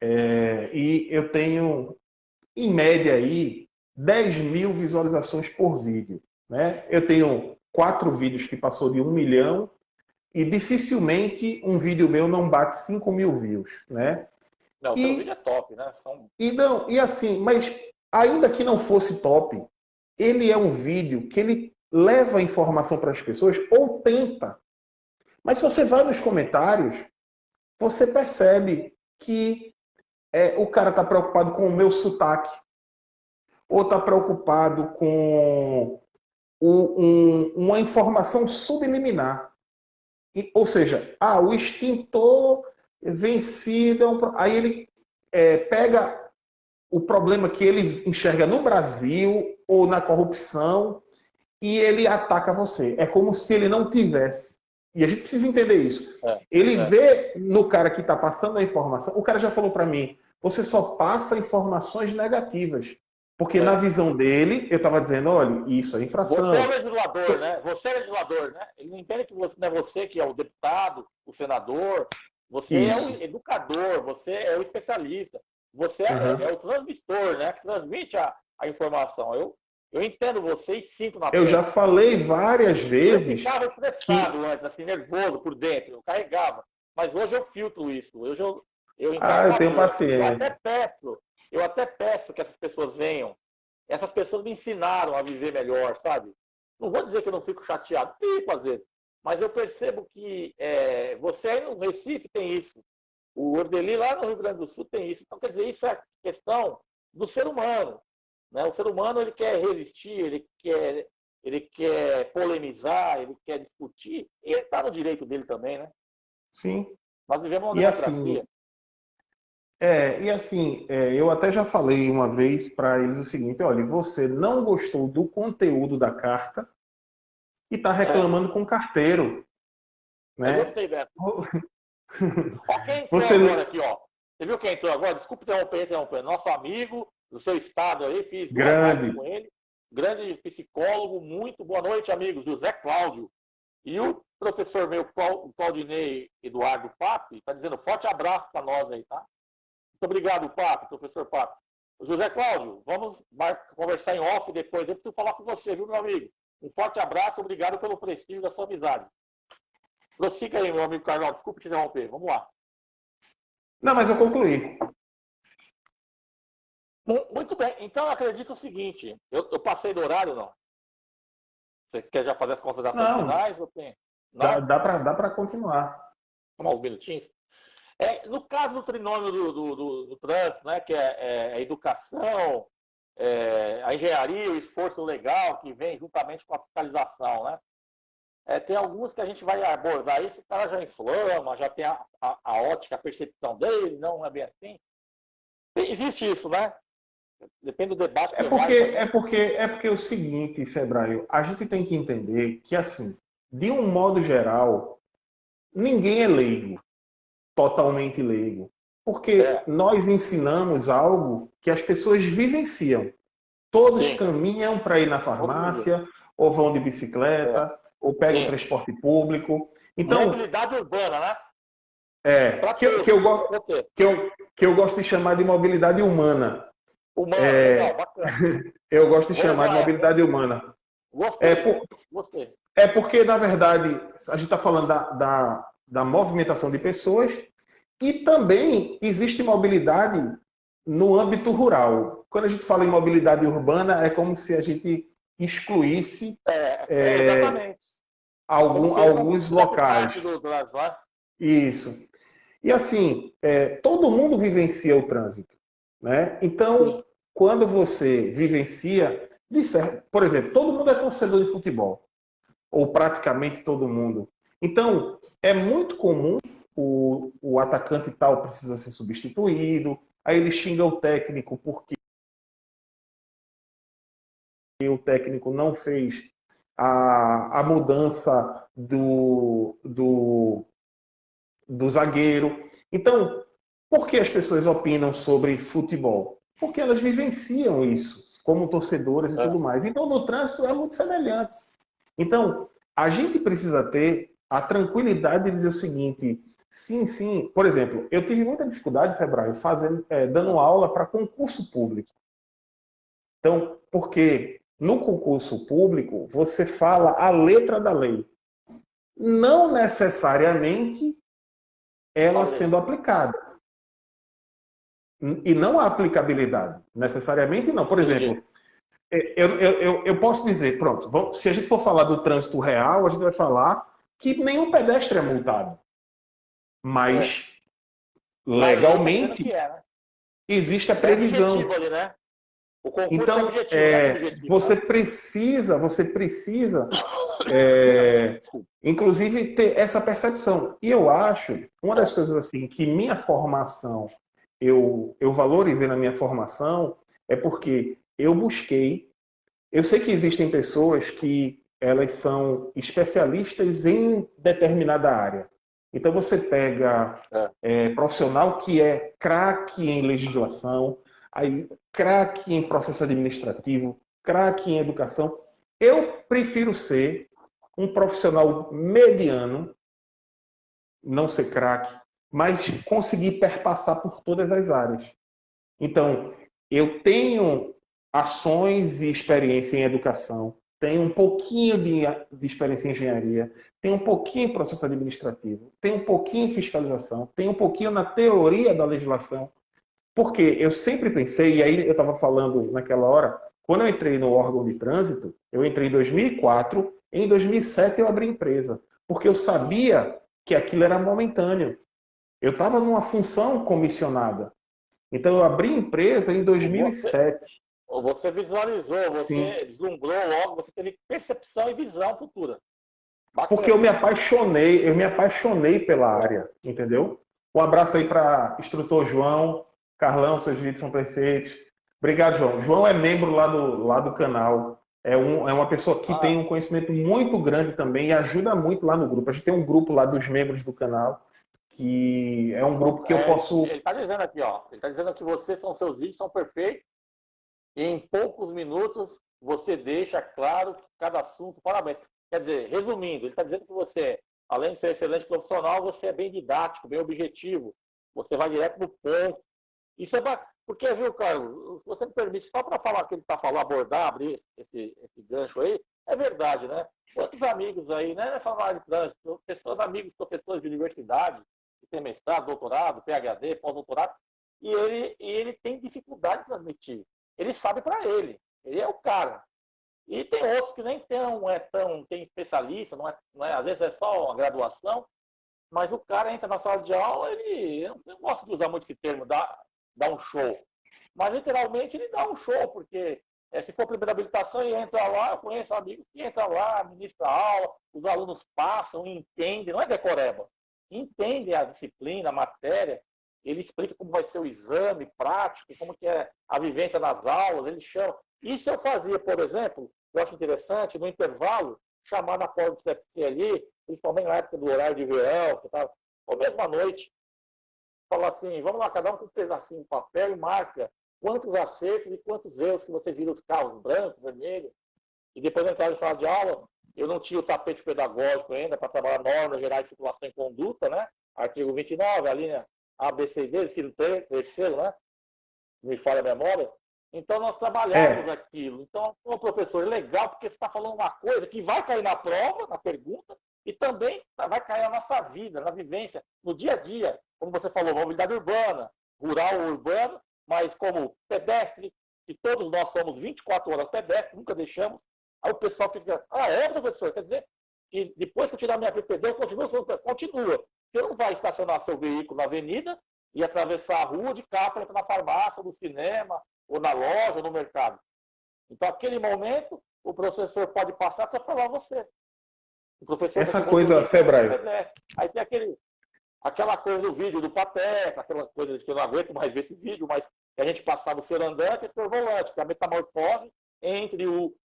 e eu tenho, em média, aí, 10 mil visualizações por vídeo. Né? Eu tenho 4 vídeos que passou de 1 milhão e dificilmente um vídeo meu não bate 5.000 views, né? Não, o seu vídeo é top, né? E assim, mas ainda que não fosse top, ele é um vídeo que ele leva a informação para as pessoas ou tenta. Mas se você vai nos comentários, você percebe que o cara está preocupado com o meu sotaque, ou está preocupado com uma informação subliminar. Ou seja, o extintor vencido. Aí ele pega o problema que ele enxerga no Brasil ou na corrupção e ele ataca você. É como se ele não tivesse. E a gente precisa entender isso. Ele vê no cara que está passando a informação. O cara já falou para mim: você só passa informações negativas. Porque na visão dele, eu estava dizendo: olha, isso é infração. Você é o legislador, né? Você é o legislador, né? Ele não entende que você não é você que é o deputado, o senador. Você é o educador, você é o especialista. Você é o transmissor, né? Que transmite a informação. Eu entendo você e sinto na pele. Eu já falei várias vezes. Eu ficava estressado antes, assim, nervoso por dentro. Eu carregava. Mas hoje eu filtro isso. Hoje eu eu tenho paciência. Eu até peço que essas pessoas venham. Essas pessoas me ensinaram a viver melhor, sabe? Não vou dizer que eu não fico chateado. Fico, às vezes. Mas eu percebo que você aí no Recife tem isso. O Ordeli lá no Rio Grande do Sul tem isso. Então, quer dizer, isso é questão do ser humano. Né? O ser humano ele quer resistir, ele quer polemizar, ele quer discutir, e ele está no direito dele também, né? Sim. Nós vivemos uma democracia. Eu até já falei uma vez para eles o seguinte: olha, você não gostou do conteúdo da carta e está reclamando com o carteiro. Né? Eu gostei dessa. Ó, quem entrou agora aqui, ó. Você viu quem entrou agora? Desculpa interromper. Nosso amigo do seu estado aí, fiz duas lives com ele. Grande psicólogo, muito boa noite, amigos. José Cláudio. E o professor meu, Claudinei Eduardo Papi, está dizendo forte abraço para nós aí, tá? Muito obrigado, Papi, professor Papi. José Cláudio, vamos conversar em off depois. Eu preciso falar com você, viu, meu amigo? Um forte abraço, obrigado pelo prestígio da sua amizade. Prossiga aí, meu amigo Carlão, desculpe te interromper. Vamos lá. Não, mas eu concluí. Muito bem. Então, eu acredito o seguinte. Eu passei do horário, não? Você quer já fazer as considerações finais? Ou tem? Dá para continuar. Vamos uns minutinhos. No caso do trinômio do trânsito, né, que é a educação, a engenharia, o esforço legal que vem juntamente com a fiscalização, né? Tem alguns que a gente vai abordar isso, o cara já inflama, já tem a ótica, a percepção dele, não é bem assim. Existe isso, né? Depende do debate. É porque o seguinte, Febraio, a gente tem que entender que, assim, de um modo geral, ninguém é leigo, totalmente leigo. Porque nós ensinamos algo que as pessoas vivenciam. Todos caminham para ir na farmácia, ou vão de bicicleta, ou pegam transporte público. Então, mobilidade urbana, né? Que eu gosto de chamar de mobilidade humana. Legal, bacana. Eu gosto de chamar de mobilidade humana. Gostei. Porque, na verdade, a gente está falando da movimentação de pessoas e também existe mobilidade no âmbito rural. Quando a gente fala em mobilidade urbana, é como se a gente excluísse alguns locais. Isso. E assim, todo mundo vivencia o trânsito. Né? Então, quando você vivencia, por exemplo, todo mundo é torcedor de futebol, ou praticamente todo mundo. Então, é muito comum o atacante tal precisa ser substituído, aí ele xinga o técnico porque o técnico não fez a mudança do zagueiro. Então, por que as pessoas opinam sobre futebol? Porque elas vivenciam isso, como torcedoras e tudo mais. Então, no trânsito é muito semelhante. Então, a gente precisa ter a tranquilidade de dizer o seguinte: sim. Por exemplo, eu tive muita dificuldade, Febraio, dando aula para concurso público. Então, porque no concurso público você fala a letra da lei. não necessariamente ela sendo aplicada. E não a aplicabilidade, necessariamente não. Por exemplo, eu posso dizer, pronto, se a gente for falar do trânsito real, a gente vai falar que nenhum pedestre é multado. Mas, legalmente, né? existe a previsão. É objetivo ali, né? O concurso então, é objetivo, não é subjetivo, você né? precisa, inclusive, ter essa percepção. E eu acho, uma das coisas assim, que minha formação, eu valorizei na minha formação, é porque eu busquei. Eu sei que existem pessoas que elas são especialistas em determinada área. Então você pega profissional que é craque em legislação, aí craque em processo administrativo, craque em educação. Eu prefiro ser um profissional mediano, não ser craque, mas conseguir perpassar por todas as áreas. Então, eu tenho ações e experiência em educação, tenho um pouquinho de experiência em engenharia, tenho um pouquinho em processo administrativo, tenho um pouquinho em fiscalização, tenho um pouquinho na teoria da legislação, porque eu sempre pensei, e aí eu estava falando naquela hora, quando eu entrei no órgão de trânsito, eu entrei em 2004, em 2007 eu abri empresa, porque eu sabia que aquilo era momentâneo. Eu estava numa função comissionada. Então, eu abri empresa em 2007. Você visualizou, você Sim. vislumbrou logo, você teve percepção e visão futura. Bacana. Porque eu me apaixonei pela área, entendeu? Um abraço aí para instrutor João, Carlão, seus vídeos são perfeitos. Obrigado, João. João é membro lá do canal. É uma pessoa que tem um conhecimento muito grande também e ajuda muito lá no grupo. A gente tem um grupo lá dos membros do canal, que é um grupo que eu posso... Ele está dizendo aqui, ó. Ele está dizendo que seus vídeos são perfeitos e em poucos minutos você deixa claro cada assunto. Parabéns. Quer dizer, resumindo, ele está dizendo que você, além de ser excelente profissional, você é bem didático, bem objetivo. Você vai direto no ponto. Isso é bacana. Porque, viu, Carlos, se você me permite, só para falar que ele está falando, abrir esse gancho aí, é verdade, né? Quantos amigos aí, né? Nessa área de trânsito, pessoas, amigos, professores de universidade, que tem mestrado, doutorado, PhD, pós-doutorado, e ele tem dificuldade de transmitir. Ele sabe para ele é o cara. E tem outros que nem tem especialista, não é, às vezes é só uma graduação, mas o cara entra na sala de aula, eu não gosto de usar muito esse termo, dá um show. Mas literalmente ele dá um show, porque se for primeira habilitação, ele entra lá, eu conheço amigos que entram lá, ministra aula, os alunos passam, entendem, não é decoreba, entendem a disciplina, a matéria, ele explica como vai ser o exame prático, como que é a vivência nas aulas, ele chama. Isso eu fazia, por exemplo, eu acho interessante, no intervalo, chamar na porta do CFC ali, principalmente na época do horário de verão, ou mesmo à noite, falar assim, vamos lá, cada um com um pedacinho de papel e marca quantos acertos e quantos erros que você vira os carros branco, vermelho. E depois entrar em sala de aula, eu não tinha o tapete pedagógico ainda para trabalhar normas gerais de circulação e conduta, né? Artigo 29, a linha A, B, C e D, terceiro, né? Me falha a memória. Então, nós trabalhávamos aquilo. Então, o professor, é legal, porque você está falando uma coisa que vai cair na prova, na pergunta, e também vai cair na nossa vida, na vivência, no dia a dia. Como você falou, mobilidade urbana, rural ou urbano, mas como pedestre, que todos nós somos 24 horas pedestre, nunca deixamos. Aí o pessoal fica, professor, quer dizer que depois que eu tirar minha PPD, eu continuo? Continua. Você não vai estacionar seu veículo na avenida e atravessar a rua de carro para entrar na farmácia, no cinema, ou na loja, ou no mercado. Então, naquele momento, o professor pode passar para falar você. O professor essa coisa, Febraio. Aí tem aquela coisa do vídeo do Pateta, aquela coisa que eu não aguento mais ver esse vídeo, mas que a gente passava o senhor andante e o senhor volante, que é a metamorfose entre o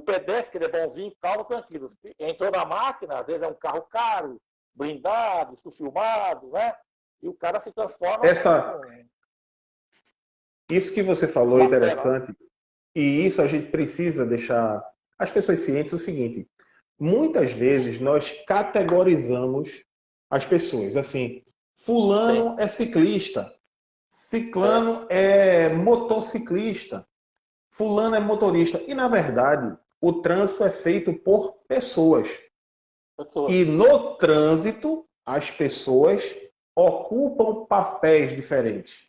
pedestre, que ele é bonzinho, calmo, tranquilo. Entrou na máquina, às vezes é um carro caro, blindado, filmado, né? E o cara se transforma... Isso que você falou é interessante. E isso a gente precisa deixar as pessoas cientes o seguinte. Muitas vezes nós categorizamos as pessoas. Assim, fulano é ciclista, ciclano é motociclista, fulano é motorista. E, na verdade, o trânsito é feito por pessoas. E no trânsito, as pessoas ocupam papéis diferentes.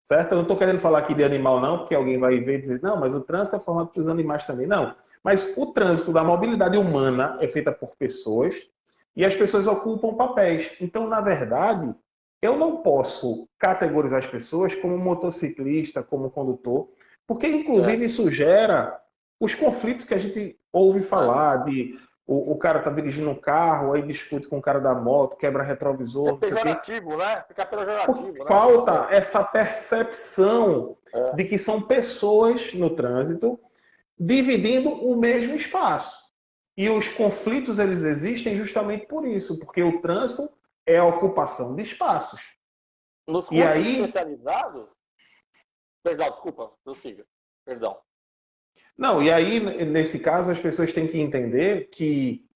Certo? Eu não estou querendo falar aqui de animal, não, porque alguém vai ver e dizer, não, mas o trânsito é formado pelos animais também. Não. Mas o trânsito da mobilidade humana é feita por pessoas e as pessoas ocupam papéis. Então, na verdade, eu não posso categorizar as pessoas como motociclista, como condutor, porque, inclusive, isso gera os conflitos que a gente ouve falar de o cara tá dirigindo um carro, aí discute com o cara da moto, quebra retrovisor, não sei o quê. Pejorativo, né? Fica pejorativo, né? Falta essa percepção de que são pessoas no trânsito dividindo o mesmo espaço. E os conflitos, eles existem justamente por isso, porque o trânsito é a ocupação de espaços. Nos cursos especializados... Perdão, desculpa, prossiga. Perdão. Não, e aí, nesse caso, as pessoas têm que entender que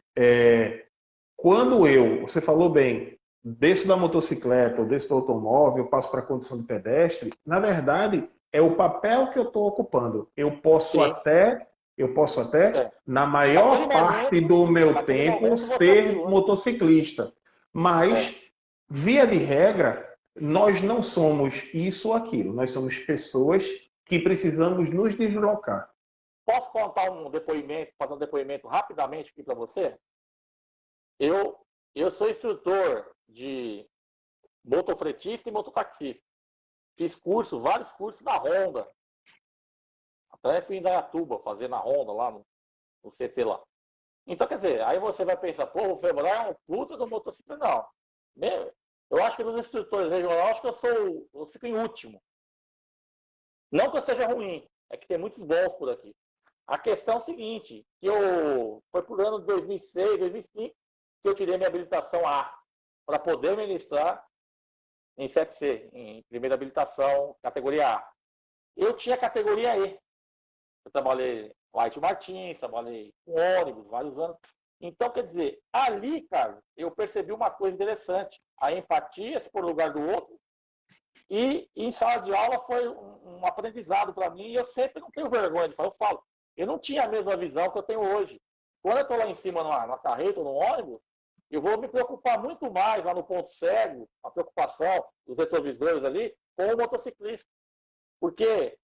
quando você falou bem, desço da motocicleta ou desço do automóvel, passo para a condição de pedestre, na verdade, é o papel que eu estou ocupando. Eu posso até, na maior parte do meu tempo, ser motociclista. Mas, via de regra, nós não somos isso ou aquilo. Nós somos pessoas que precisamos nos deslocar. Posso contar um depoimento, fazer um depoimento rapidamente aqui para você? Eu sou instrutor de motofretista e mototaxista. Fiz vários cursos na Honda. Até fui em Dayatuba, fazer na Honda, lá no CT lá. Então, quer dizer, aí você vai pensar, pô, o Febrae é um puta do motociclista. Não. Eu acho que dos instrutores regionais, acho que eu fico em último. Não que eu seja ruim, é que tem muitos bons por aqui. A questão é o seguinte, que foi por ano de 2006, 2005, que eu tirei minha habilitação A, para poder ministrar em CFC, em primeira habilitação, categoria A. Eu tinha categoria E. Eu trabalhei Light Martins, trabalhei com ônibus, vários anos. Então, quer dizer, ali, cara, eu percebi uma coisa interessante. A empatia, se pôr no lugar do outro. E em sala de aula foi um aprendizado para mim. E eu sempre não tenho vergonha de falar. Eu falo, eu não tinha a mesma visão que eu tenho hoje. Quando eu estou lá em cima numa carreta ou num ônibus, eu vou me preocupar muito mais lá no ponto cego, a preocupação dos retrovisores ali, com o motociclista. Porque,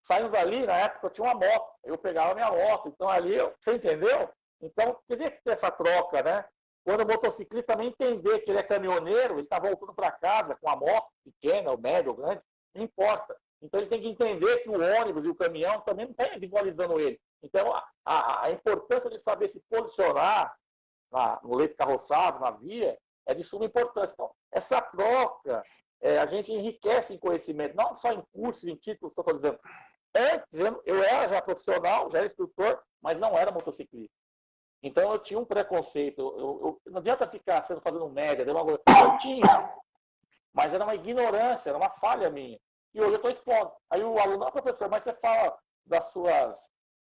saindo dali, na época eu tinha uma moto, eu pegava minha moto. Então ali, você entendeu? Então, teria que ter essa troca, né? Quando o motociclista também entender que ele é caminhoneiro, ele está voltando para casa com a moto pequena, ou média, ou grande, não importa. Então ele tem que entender que o ônibus e o caminhão também não estão visualizando ele. Então a importância de saber se posicionar no leito carroçado, na via, é de suma importância. Então, essa troca, a gente enriquece em conhecimento, não só em cursos, em títulos, que eu estou dizendo. Antes, eu era já profissional, já era instrutor, mas não era motociclista. Então eu tinha um preconceito. Não adianta ficar fazendo média, eu tinha, mas era uma ignorância, era uma falha minha. E hoje eu estou expondo. Aí o aluno, professor, mas você fala das suas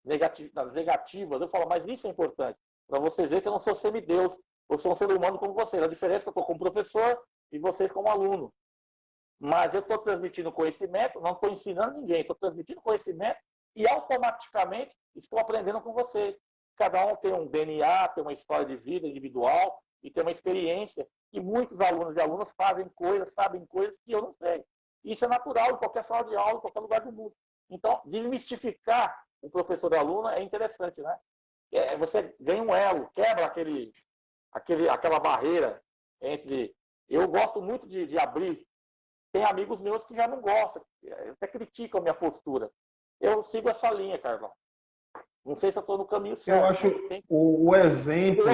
negativas. Eu falo, mas isso é importante, para vocês verem que eu não sou semideus, eu sou um ser humano como vocês. A diferença é que eu estou como professor e vocês como aluno. Mas eu estou transmitindo conhecimento, não estou ensinando ninguém, estou transmitindo conhecimento e automaticamente estou aprendendo com vocês. Cada um tem um DNA, tem uma história de vida individual e tem uma experiência. E muitos alunos e alunas fazem coisas, sabem coisas que eu não sei. Isso é natural em qualquer sala de aula, em qualquer lugar do mundo. Então, desmistificar o professor e aluno é interessante, né? Você ganha um elo, quebra aquela barreira entre... Eu gosto muito de abrir. Tem amigos meus que já não gostam, até criticam a minha postura. Eu sigo essa linha, Carlão. Não sei se eu estou no caminho certo. Eu acho o exemplo...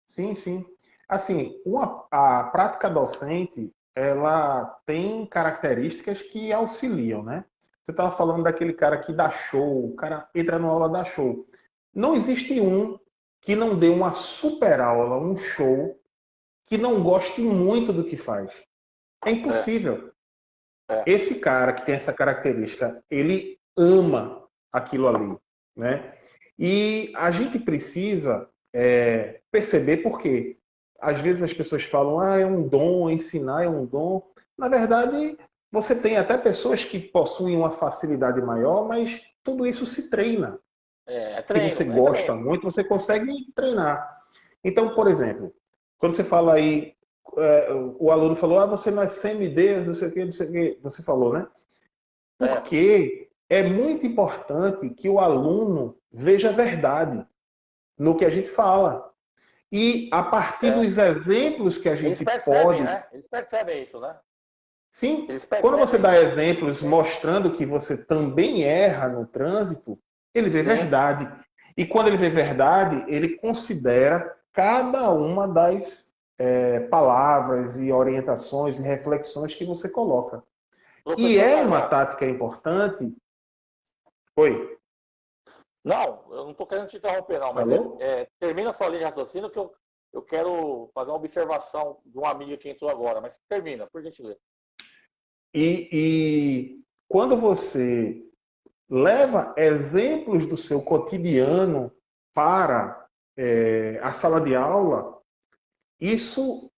Sim, sim. Assim, a prática docente, ela tem características que auxiliam, né? Você estava falando daquele cara que dá show, o cara entra numa aula, dá show. Não existe um que não dê uma super aula, um show, que não goste muito do que faz. É impossível. Esse cara que tem essa característica, ele ama aquilo ali, né? E a gente precisa perceber por quê. Às vezes as pessoas falam, é um dom, ensinar é um dom. Na verdade, você tem até pessoas que possuem uma facilidade maior, mas tudo isso se treina. É que treino, você é gosta treino. muito, você consegue treinar. Então, por exemplo, quando você fala aí, o aluno falou, você não é semideus, não sei o quê, não sei o quê, você falou, né? É, Porque é muito importante que o aluno veja a verdade no que a gente fala. E a partir é. dos exemplos que a Eles gente percebem, pode. né? Eles percebem isso, né? Sim, Eles quando você percebem dá isso. exemplos Sim, mostrando que você também erra no trânsito, ele vê sim. verdade. E quando ele vê verdade, ele considera cada uma das palavras e orientações e reflexões que você coloca. E Professor é uma Carlão. tática importante. Oi, Não, eu não estou querendo te interromper, não, mas alô? termina a sua linha de raciocínio que eu quero fazer uma observação de uma amiga que entrou agora, mas termina, por gentileza. E quando você leva exemplos do seu cotidiano para a sala de aula, isso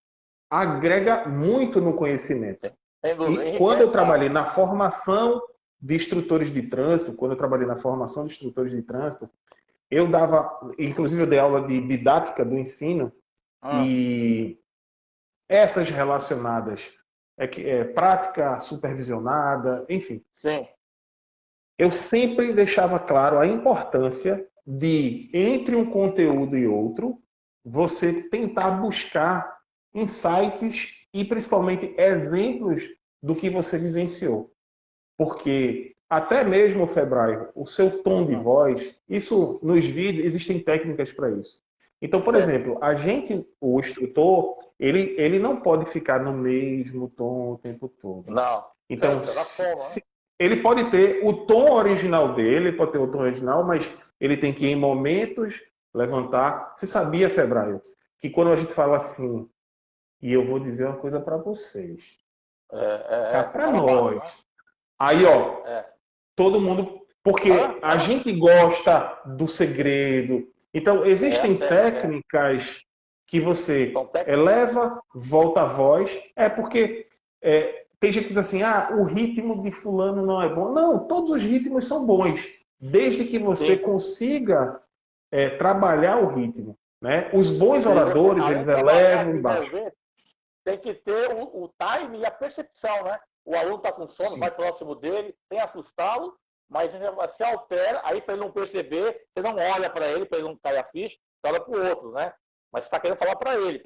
agrega muito no conhecimento. Sim, sem dúvida, E quando eu enriquece a trabalhei aula. na formação de instrutores de trânsito, eu dava, inclusive eu dei aula de didática do ensino, Hum, e essas relacionadas, prática supervisionada, enfim, sim, eu sempre deixava claro a importância de, entre um conteúdo e outro, você tentar buscar insights e principalmente exemplos do que você vivenciou. Porque até mesmo, Febraio, o seu tom de hum, voz, isso nos vídeos, existem técnicas para isso. Então, por tem. exemplo, a gente, o instrutor, ele não pode ficar no mesmo tom o tempo todo. Não, Então, isso é da forma, né? ele pode ter o tom original dele, pode ter o tom original, mas ele tem que, em momentos, levantar. Você sabia, Febraio, que quando a gente fala assim, e eu vou dizer uma coisa para vocês, cá para Fala baixo, nós. né? Aí, ó, É. todo mundo. Hã? Porque a Hã? gente gosta do segredo. Então, É a existem técnica, é. técnicas que você São técnicas. eleva, volta a voz. É porque tem gente que diz assim: o ritmo de fulano não é bom. Não, todos os ritmos são bons, desde que você Sim. consiga trabalhar o ritmo. Né? Os bons E você, oradores, além eles de trabalhar, elevam e baixam. desenvolver, tem que ter o time e a percepção, né? O aluno está com sono, vai Sim. próximo dele, sem assustá-lo, mas se altera, aí para ele não perceber, você não olha para ele não cair a ficha, você olha para o outro, né? Mas você está querendo falar para ele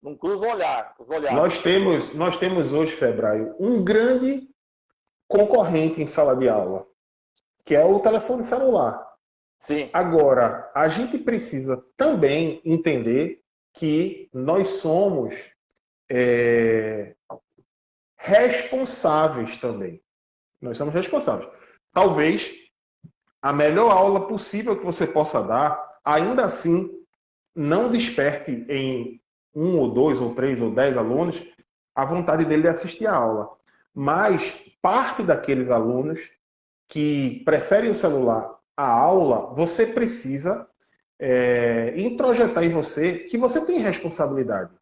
não cruza os olhares. Nós temos hoje, Febraio, um grande concorrente em sala de aula, que é o telefone celular. Sim, Agora, a gente precisa também entender que nós somos é, responsáveis também. Nós somos responsáveis. Talvez a melhor aula possível que você possa dar, ainda assim, não desperte em um ou dois ou três ou 10 alunos a vontade dele de assistir a aula. Mas parte daqueles alunos que preferem o celular à aula, você precisa introjetar em você que você tem responsabilidade.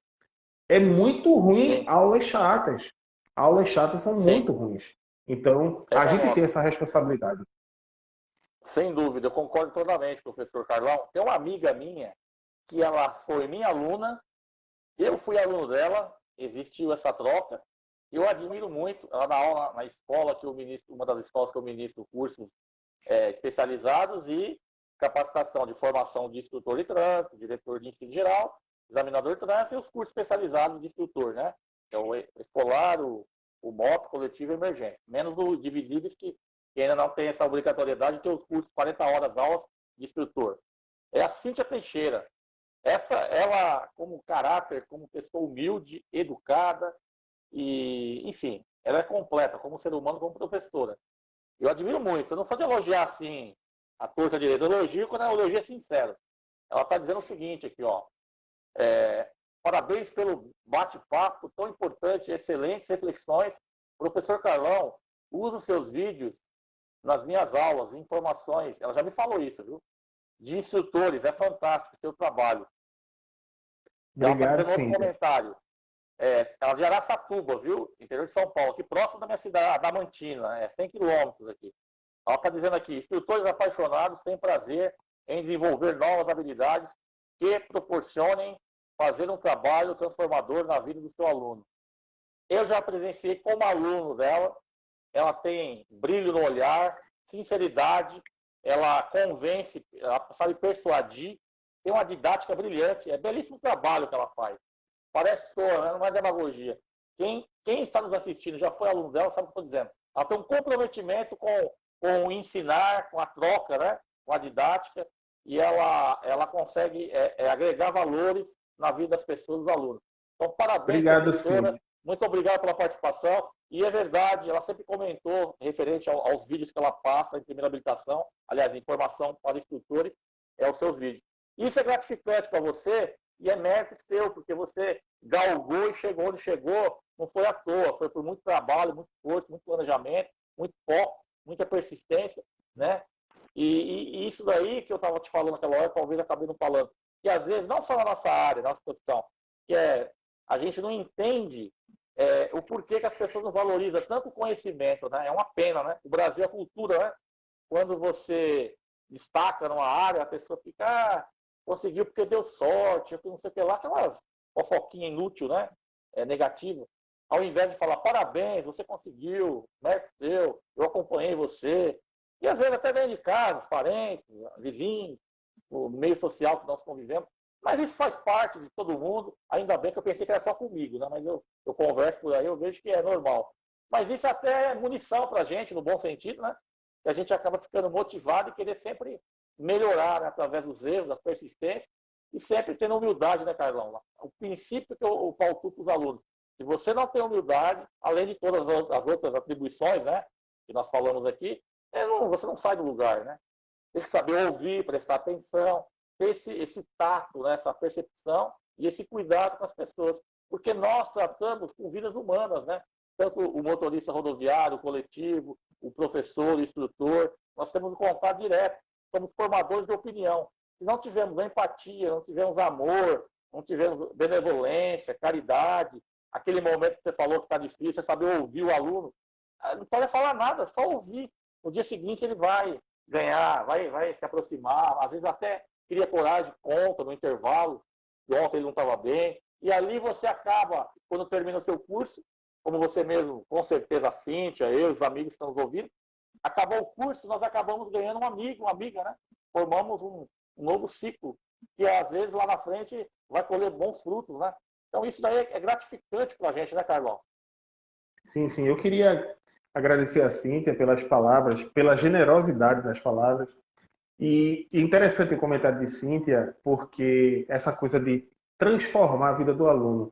É muito ruim sim, aulas chatas. Aulas chatas são sim. muito ruins. Então, É a uma gente tem nota. essa responsabilidade. Sem dúvida, eu concordo totalmente, professor Carlão. Tem uma amiga minha que ela foi minha aluna, eu fui aluno dela, existiu essa troca. Eu admiro muito. Ela dá aula na escola que eu ministro, uma das escolas que eu ministro cursos especializados e capacitação de formação de instrutor de trânsito, diretor de ensino geral, examinador de trânsito e os cursos especializados de instrutor, né? Então, o escolar, o MOP, coletivo e emergência. Menos o divisíveis que ainda não tem essa obrigatoriedade de ter os cursos 40 horas aulas de instrutor. É a Cíntia Teixeira. Ela, como caráter, como pessoa humilde, educada, e, enfim, ela é completa como ser humano, como professora. Eu admiro muito. Eu não sou de elogiar assim a torta direita. Eu elogio quando a elogio é sincero. Ela está dizendo o seguinte aqui, ó. Parabéns pelo bate-papo tão importante, excelentes reflexões. Professor Carlão, usa os seus vídeos nas minhas aulas, informações. Ela já me falou isso, viu? De instrutores, é fantástico o seu trabalho. E ela está Obrigado, dizendo outro Cíntia. comentário. Ela de Araçatuba, viu? Interior de São Paulo, aqui próximo da minha cidade, Adamantina, 100 quilômetros aqui. Ela está dizendo aqui, instrutores apaixonados têm prazer em desenvolver novas habilidades que proporcionem fazer um trabalho transformador na vida do seu aluno. Eu já presenciei como aluno dela, ela tem brilho no olhar, sinceridade, ela convence, ela sabe persuadir, tem uma didática brilhante, é belíssimo trabalho que ela faz. Parece só, né? Não é demagogia. Quem está nos assistindo, já foi aluno dela, sabe o que eu estou dizendo. Ela tem um comprometimento com o ensinar, com a troca, né? Com a didática, e ela consegue agregar valores na vida das pessoas, dos alunos. Então, parabéns, Obrigado, professora. Cíntia. Muito obrigado pela participação. E é verdade, ela sempre comentou, referente aos vídeos que ela passa em primeira habilitação, aliás, informação para instrutores, os seus vídeos. Isso é gratificante para você e é mérito seu, porque você galgou e chegou onde chegou, não foi à toa, foi por muito trabalho, muito esforço, muito planejamento, muito foco, muita persistência, né? E isso daí que eu estava te falando naquela hora, talvez acabei não falando, que às vezes, não só na nossa área, na nossa profissão, que a gente não entende o porquê que as pessoas não valorizam tanto o conhecimento, né? É uma pena, né? O Brasil é cultura, né? Quando você destaca numa área, a pessoa fica, conseguiu porque deu sorte, não sei o que lá, aquelas fofoquinha inútil, né? Negativa. Ao invés de falar, parabéns, você conseguiu, mérito seu, eu acompanhei você. E às vezes até dentro de casa, parentes, vizinhos, o meio social que nós convivemos. Mas isso faz parte de todo mundo. Ainda bem que eu pensei que era só comigo, né? Mas eu converso por aí, eu vejo que é normal. Mas isso até é munição para a gente, no bom sentido, né? Que a gente acaba ficando motivado e querer sempre melhorar, né? Através dos erros, das persistências, e sempre tendo humildade, né, Carlão? O princípio que eu pauto para os alunos. Se você não tem humildade, além de todas as outras atribuições, né? Que nós falamos aqui, você não sai do lugar, né? Tem que saber ouvir, prestar atenção, ter esse tato, né, essa percepção e esse cuidado com as pessoas. Porque nós tratamos com vidas humanas, né? Tanto o motorista rodoviário, o coletivo, o professor, o instrutor, nós temos um contato direto, somos formadores de opinião. Se não tivermos empatia, não tivermos amor, não tivermos benevolência, caridade, aquele momento que você falou que está difícil, você saber ouvir o aluno, não pode falar nada, só ouvir. No dia seguinte ele vai ganhar, vai se aproximar, às vezes até cria coragem, conta no intervalo, que ontem ele não estava bem, e ali você acaba, quando termina o seu curso, como você mesmo, com certeza a Cíntia, eu, os amigos que estão nos ouvindo, acabou o curso, nós acabamos ganhando um amigo, uma amiga, né? Formamos um novo ciclo, que às vezes lá na frente vai colher bons frutos, né? Então isso daí é gratificante para a gente, né, Carlão? Sim, sim. Eu queria agradecer a Cíntia pelas palavras, pela generosidade das palavras. E interessante o comentário de Cíntia, porque essa coisa de transformar a vida do aluno.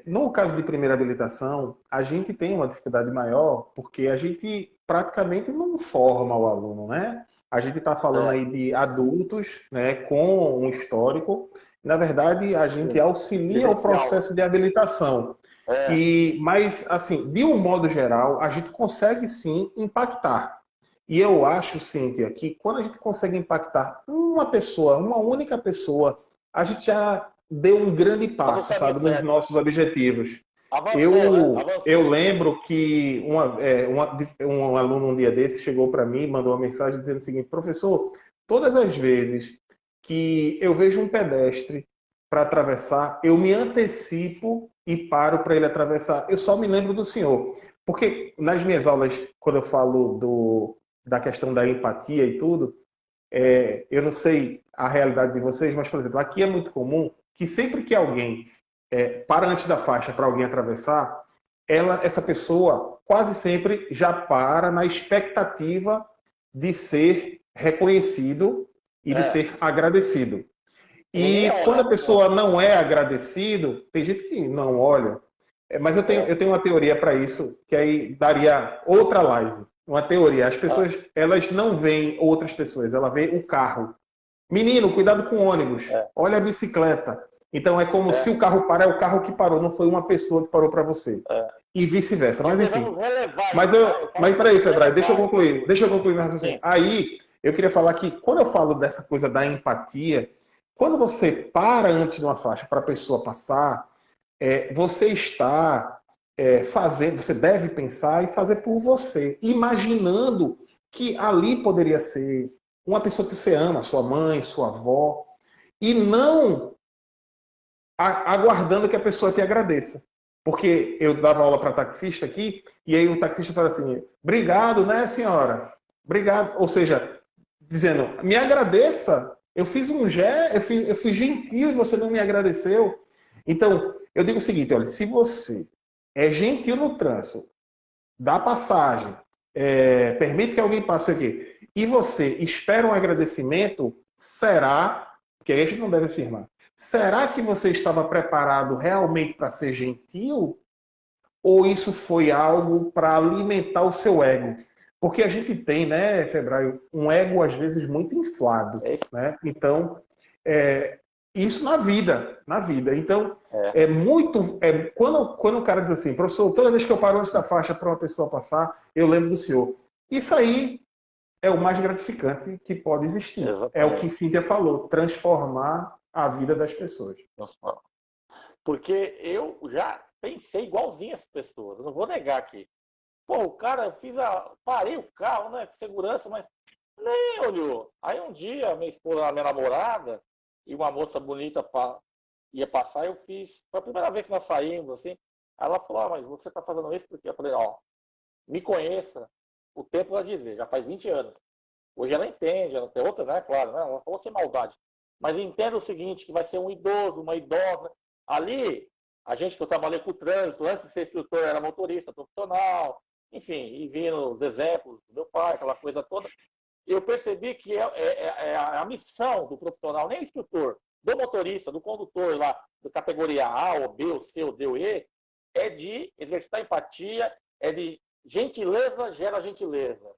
No caso de primeira habilitação, a gente tem uma dificuldade maior, porque a gente praticamente não forma o aluno, né? A gente está falando aí de adultos, né, com um histórico. Na verdade, a gente auxilia o processo de habilitação. Mas, assim, de um modo geral, a gente consegue sim impactar. E eu acho, Cíntia, que quando a gente consegue impactar uma pessoa, uma única pessoa, a gente já deu um grande passo, sabe, nos nossos objetivos. Eu lembro que um aluno um dia desse chegou para mim e mandou uma mensagem dizendo o seguinte: professor, todas as vezes que eu vejo um pedestre para atravessar, eu me antecipo e paro para ele atravessar. Eu só me lembro do senhor. Porque nas minhas aulas, quando eu falo da questão da empatia e tudo, eu não sei a realidade de vocês, mas, por exemplo, aqui é muito comum que sempre que alguém para antes da faixa para alguém atravessar, essa pessoa quase sempre já para na expectativa de ser reconhecido e de ser agradecido. E quando a pessoa não é agradecido, tem gente que não olha, mas eu tenho uma teoria para isso, que aí daria outra live. Uma teoria. As pessoas, elas não veem outras pessoas, ela vê o carro. Menino, cuidado com o ônibus. Olha a bicicleta. Então é como se o carro parar, é o carro que parou, não foi uma pessoa que parou para você. E vice-versa. Mas enfim. Mas peraí, Febrai, deixa eu concluir meu raciocínio. Aí, eu queria falar que quando eu falo dessa coisa da empatia, quando você para antes de uma faixa para a pessoa passar, você está fazendo, você deve pensar e fazer por você, imaginando que ali poderia ser uma pessoa que você ama, sua mãe, sua avó, e não aguardando que a pessoa te agradeça. Porque eu dava aula para taxista aqui, e aí o taxista fala assim, obrigado, né, senhora? Obrigado. Ou seja, dizendo, me agradeça, eu fiz um gesto, eu fui gentil e você não me agradeceu. Então, eu digo o seguinte, olha, se você é gentil no trânsito, dá passagem, permite que alguém passe aqui, e você espera um agradecimento, será, porque aí a gente não deve afirmar, será que você estava preparado realmente para ser gentil? Ou isso foi algo para alimentar o seu ego? Porque a gente tem, né, Febraio, um ego às vezes muito inflado, É isso. né? Então, é, isso na vida, na vida. Então, É. é muito. Quando o cara diz assim, professor, toda vez que eu paro antes da faixa para uma pessoa passar, eu lembro do senhor. Isso aí é o mais gratificante que pode existir. É o que Exatamente. Cíntia falou, transformar a vida das pessoas. Porque eu já pensei igualzinho as pessoas. Eu não vou negar aqui. Pô, o cara, parei o carro, né? Com segurança, mas nem olhou. Aí um dia, minha esposa, minha namorada, e uma moça bonita ia passar, eu fiz. Foi a primeira vez que nós saímos, assim. Ela falou, mas você tá fazendo isso porque eu falei, ó, me conheça. O tempo vai dizer, já faz 20 anos. Hoje ela entende, ela tem outra, né? Claro, né? Ela falou sem maldade. Mas entenda o seguinte, que vai ser um idoso, uma idosa. Ali, a gente que eu trabalhei com o trânsito, antes de ser instrutor, era motorista profissional, enfim, e vindo os exemplos do meu pai, aquela coisa toda. Eu percebi que é a missão do profissional, nem o instrutor, do motorista, do condutor lá, da categoria A, ou B, ou C, ou D, ou E, é de exercitar empatia, é de gentileza gera gentileza.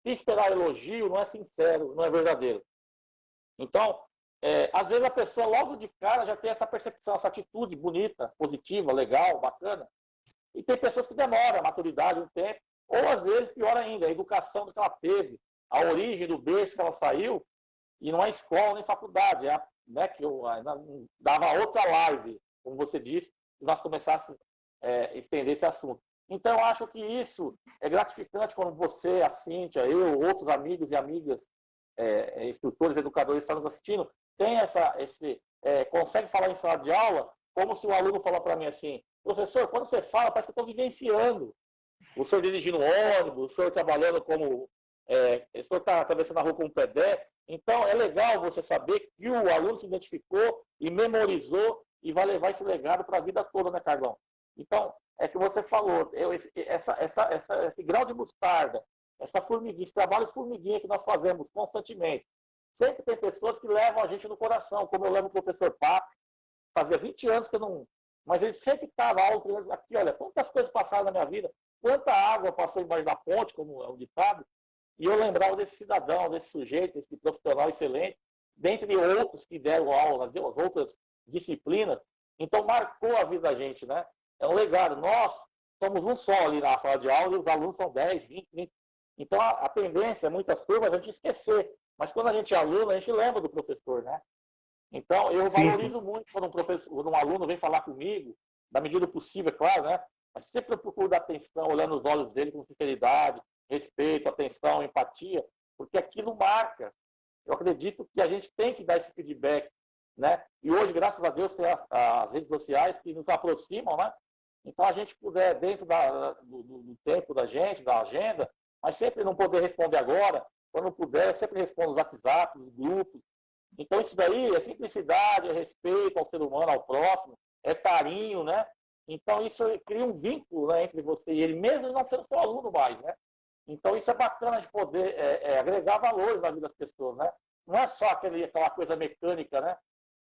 Se esperar elogio, não é sincero, não é verdadeiro. Então, às vezes a pessoa logo de cara já tem essa percepção, essa atitude bonita, positiva, legal, bacana. E tem pessoas que demoram a maturidade, um tempo, ou às vezes, pior ainda, a educação que ela teve, a origem do berço que ela saiu, e não é escola nem faculdade, né, que eu dava outra live, como você disse, se nós começássemos a estender esse assunto. Então, eu acho que isso é gratificante quando você, a Cíntia, eu, outros amigos e amigas, instrutores, educadores que estão nos assistindo, tem consegue falar em sala de aula como se o aluno falar para mim assim, professor, quando você fala, parece que eu estou vivenciando. O senhor dirigindo ônibus, o senhor trabalhando como... o senhor está atravessando a rua com um pedestre. Então, é legal você saber que o aluno se identificou e memorizou e vai levar esse legado para a vida toda, né, Carlão? Então, é que você falou, esse grau de mostarda, essa formiguinha, esse trabalho de formiguinha que nós fazemos constantemente, sempre tem pessoas que levam a gente no coração, como eu levo o professor Papo, fazia 20 anos que eu não... Mas ele sempre estava aqui, olha, quantas coisas passaram na minha vida, quanta água passou embaixo da ponte, como é o ditado, e eu lembrava desse cidadão, desse sujeito, desse profissional excelente, dentre outros que deram aula, as outras disciplinas. Então, marcou a vida da gente, né? É um legado. Nós somos um só ali na sala de aula e os alunos são 10, 20, 30. Então, a tendência, muitas turmas, a gente esquecer. Mas quando a gente é aluno, a gente lembra do professor, né? Então, eu Sim, valorizo muito quando um aluno vem falar comigo, na medida do possível, é claro, né? Mas sempre eu procuro dar atenção, olhando nos olhos dele com sinceridade, respeito, atenção, empatia, porque aquilo marca. Eu acredito que a gente tem que dar esse feedback, né? E hoje, graças a Deus, tem as redes sociais que nos aproximam, né? Então, a gente puder, dentro do tempo da gente, da agenda, mas sempre não poder responder agora, quando puder, eu sempre respondo os WhatsApp, os grupos. Então, isso daí é simplicidade, é respeito ao ser humano, ao próximo, é carinho, né? Então, isso cria um vínculo, né, entre você e ele, mesmo não sendo seu aluno mais, né? Então, isso é bacana de poder agregar valores na vida das pessoas, né? Não é só aquela coisa mecânica, né?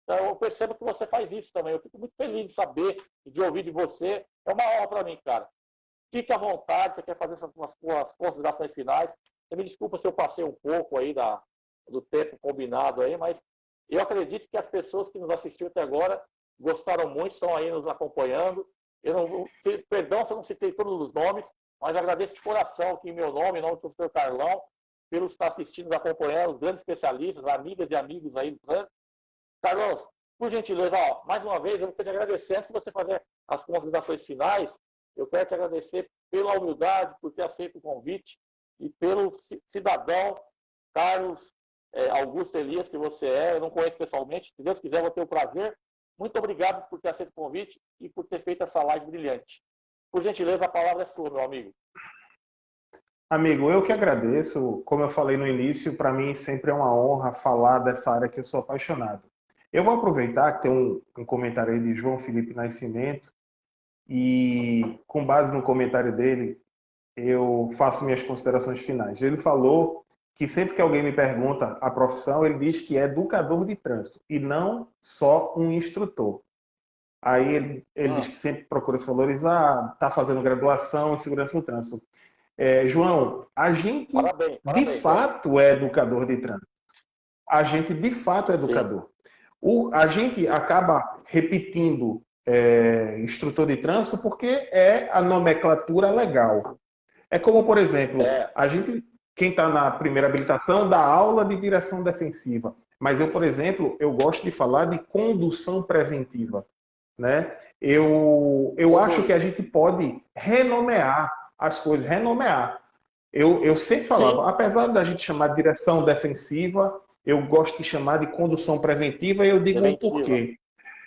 Então, eu percebo que você faz isso também. Eu fico muito feliz de saber e de ouvir de você. É uma honra para mim, cara. Fique à vontade, você quer fazer suas considerações finais. Você me desculpa se eu passei um pouco aí do tempo combinado aí, mas eu acredito que as pessoas que nos assistiram até agora gostaram muito, estão aí nos acompanhando. Eu não, perdão se eu não citei todos os nomes, mas agradeço de coração aqui em meu nome, em nome do professor Carlão, pelos estar assistindo, nos acompanhando, os grandes especialistas, amigas e amigos aí do trânsito. Carlos, por gentileza, mais uma vez, eu quero te agradecer. Antes de você fazer as considerações finais, eu quero te agradecer pela humildade, por ter aceito o convite. e pelo cidadão Carlos Augusto Elias, que você é. Eu não conheço pessoalmente, se Deus quiser, vou ter o prazer. Muito obrigado por ter aceito o convite e por ter feito essa live brilhante. Por gentileza, a palavra é sua, meu amigo. Amigo, eu que agradeço. Como eu falei no início, para mim sempre é uma honra falar dessa área que eu sou apaixonado. Eu vou aproveitar que tem um comentário aí de João Felipe Nascimento e, com base no comentário dele, eu faço minhas considerações finais. Ele falou que sempre que alguém me pergunta a profissão, ele diz que é educador de trânsito e não só um instrutor. Aí ele diz que sempre procura se valorizar, está fazendo graduação em segurança no trânsito. João, a gente Parabéns, de parabéns. fato é educador de trânsito. A gente de fato é educador. A gente acaba repetindo instrutor de trânsito porque é a nomenclatura legal. É como, por exemplo, a gente, quem está na primeira habilitação, dá aula de direção defensiva. Mas eu, por exemplo, eu gosto de falar de condução preventiva. Né? Eu acho que a gente pode renomear as coisas, renomear. Eu sempre falava, Sim. apesar da gente chamar de direção defensiva, eu gosto de chamar de condução preventiva e eu digo o porquê.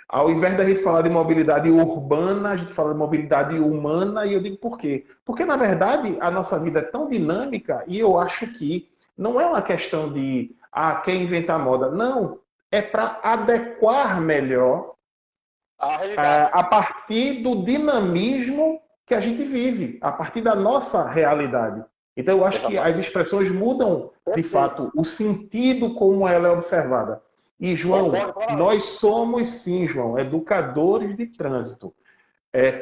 Ao invés da gente falar de mobilidade urbana, a gente fala de mobilidade humana e eu digo por quê? Porque, na verdade, a nossa vida é tão dinâmica e eu acho que não é uma questão de, quer inventar moda. Não, é para adequar melhor a partir do dinamismo que a gente vive, a partir da nossa realidade. Então, eu acho que as expressões mudam, de fato, o sentido como ela é observada. E, João, nós somos, sim, João, educadores de trânsito.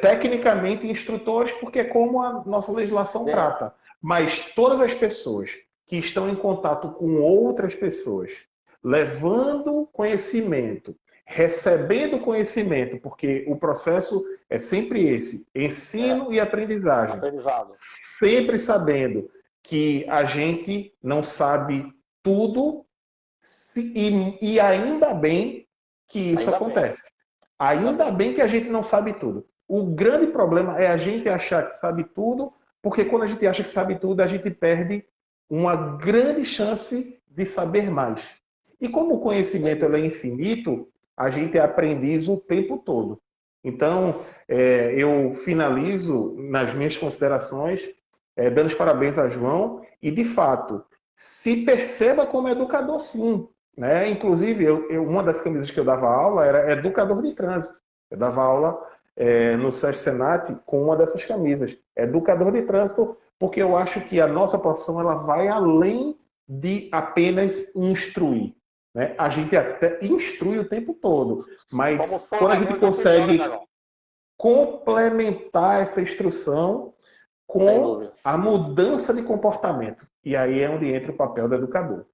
Tecnicamente, instrutores, porque é como a nossa legislação trata. Mas todas as pessoas que estão em contato com outras pessoas, levando conhecimento, recebendo conhecimento, porque o processo é sempre esse, ensino e aprendizagem. Sempre sabendo que a gente não sabe tudo e ainda bem que isso acontece. Ainda bem que a gente não sabe tudo. O grande problema é a gente achar que sabe tudo, porque quando a gente acha que sabe tudo, a gente perde uma grande chance de saber mais. E como o conhecimento é infinito, a gente é aprendiz o tempo todo. Então, eu finalizo nas minhas considerações dando os parabéns a João e, de fato, se perceba como educador, sim. Né? Inclusive, uma das camisas que eu dava aula era educador de trânsito. Eu dava aula no SESC Senat com uma dessas camisas. Educador de trânsito, porque eu acho que a nossa profissão ela vai além de apenas instruir. Né? A gente até instrui o tempo todo, mas quando a gente consegue complementar essa instrução com a mudança de comportamento. E aí é onde entra o papel do educador.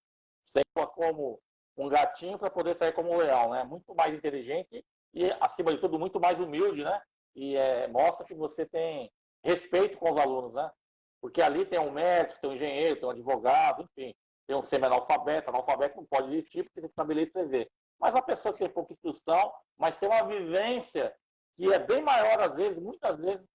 Sempre como um gatinho para poder sair como um leão, né? Muito mais inteligente e, acima de tudo, muito mais humilde, né? E mostra que você tem respeito com os alunos, né? Porque ali tem um médico, tem um engenheiro, tem um advogado, enfim, tem um semi-analfabeto. Analfabeto não pode existir porque tem que saber ler e escrever. Mas a pessoa que tem pouca instrução, mas tem uma vivência que é bem maior, às vezes, muitas vezes,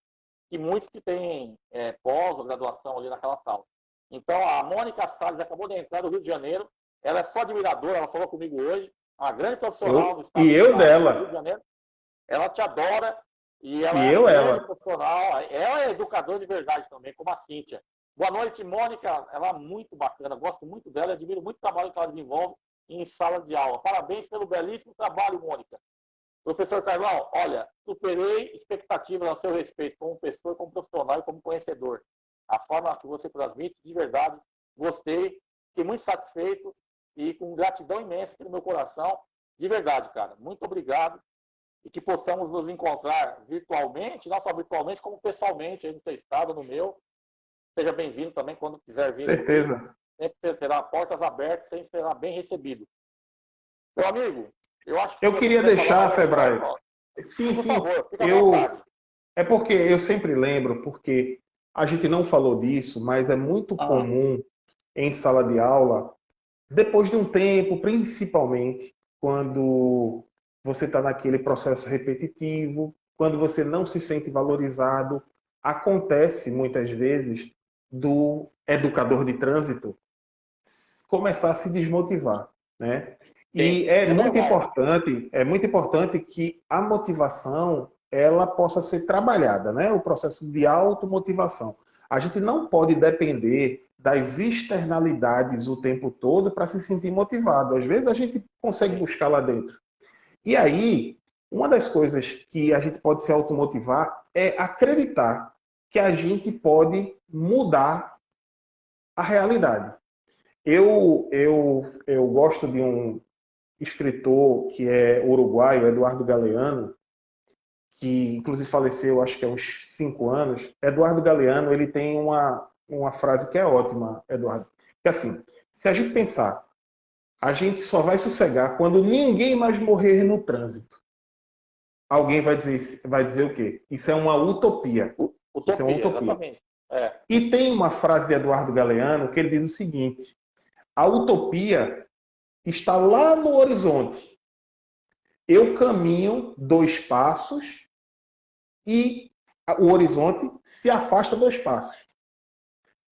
que muitos que têm pós ou graduação ali naquela sala. Então, a Mônica Salles acabou de entrar do Rio de Janeiro. Ela é só admiradora, ela falou comigo hoje. Uma grande profissional do estado do Rio de Janeiro. Ela te adora e ela é uma grande profissional. Ela é educadora de verdade também, como a Cíntia. Boa noite, Mônica. Ela é muito bacana, gosto muito dela, admiro muito o trabalho que ela desenvolve em sala de aula. Parabéns pelo belíssimo trabalho, Mônica. Professor Carlão, olha, superei expectativas a seu respeito como pessoa, como profissional e como conhecedor. A forma que você transmite, de verdade, gostei, fiquei muito satisfeito e com gratidão imensa aqui no meu coração. De verdade, cara, muito obrigado e que possamos nos encontrar virtualmente, não só virtualmente, como pessoalmente, aí no seu estado, no meu. Seja bem-vindo também quando quiser vir. Certeza. Aqui. Sempre terá portas abertas, sempre será bem recebido. Meu amigo, eu acho que... Eu queria deixar, Febraio. Sim, por sim. favor, fica à vontade. É porque eu sempre lembro, porque a gente não falou disso, mas é muito comum em sala de aula, depois de um tempo, principalmente, quando você está naquele processo repetitivo, quando você não se sente valorizado, acontece muitas vezes do educador de trânsito, começar a se desmotivar, né? Sim, E é normal. é muito importante que a motivação ela possa ser trabalhada, né? O processo de automotivação. A gente não pode depender das externalidades o tempo todo para se sentir motivado. Às vezes a gente consegue Sim, buscar lá dentro. E aí, uma das coisas que a gente pode se automotivar é acreditar que a gente pode mudar a realidade. Eu gosto de um escritor que é uruguaio, Eduardo Galeano, que inclusive faleceu, acho que há uns 5 anos. Eduardo Galeano, ele tem uma frase que é ótima, Eduardo. Que é assim, se a gente pensar, a gente só vai sossegar quando ninguém mais morrer no trânsito. Alguém vai dizer o quê? Isso é uma utopia. Isso é uma Utopia, utopia. exatamente. É, E tem uma frase de Eduardo Galeano que ele diz o seguinte: a utopia está lá no horizonte. Eu caminho 2 passos e o horizonte se afasta 2 passos.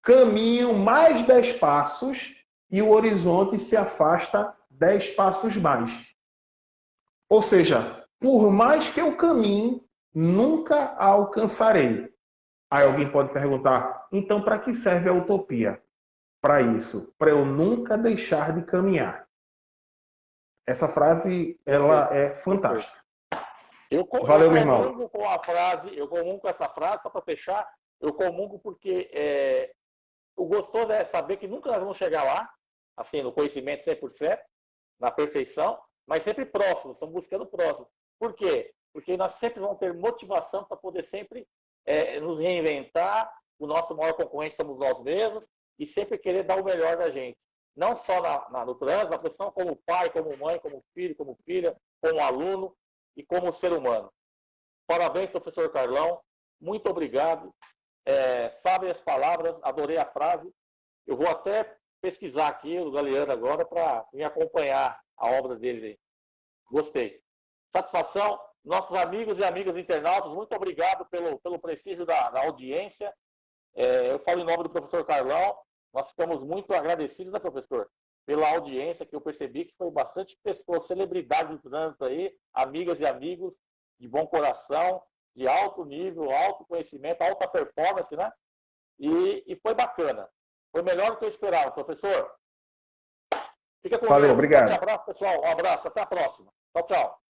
Caminho mais 10 passos e o horizonte se afasta 10 passos mais. Ou seja, por mais que eu caminhe, nunca a alcançarei. Aí alguém pode perguntar, então para que serve a utopia? Para isso, para eu nunca deixar de caminhar. Essa frase, perfeito, ela é perfeito. fantástica. Eu Valeu, meu irmão. comungo com a frase, eu comungo com essa frase, só para fechar, eu comungo porque o gostoso é saber que nunca nós vamos chegar lá, assim, no conhecimento 100%, na perfeição, mas sempre próximo, estamos buscando próximo. Por quê? Porque nós sempre vamos ter motivação para poder sempre nos reinventar, o nosso maior concorrente somos nós mesmos, e sempre querer dar o melhor da gente. Não só no trânsito, na profissão, como pai, como mãe, como filho, como filha, como aluno e como ser humano. Parabéns, professor Carlão. Muito obrigado. Sabe as palavras, adorei a frase. Eu vou até pesquisar aqui o Galeano agora para me acompanhar a obra dele aí. Gostei. Satisfação. Nossos amigos e amigas internautas, muito obrigado pelo prestígio da audiência. Eu falo em nome do professor Carlão. Nós ficamos muito agradecidos, né, professor? Pela audiência, que eu percebi que foi bastante pessoas, celebridades do trânsito aí, amigas e amigos de bom coração, de alto nível, alto conhecimento, alta performance, né? E foi bacana. Foi melhor do que eu esperava, professor. Fica com Valeu, Deus. Um forte obrigado. abraço, pessoal. Um abraço. Até a próxima. Tchau, tchau.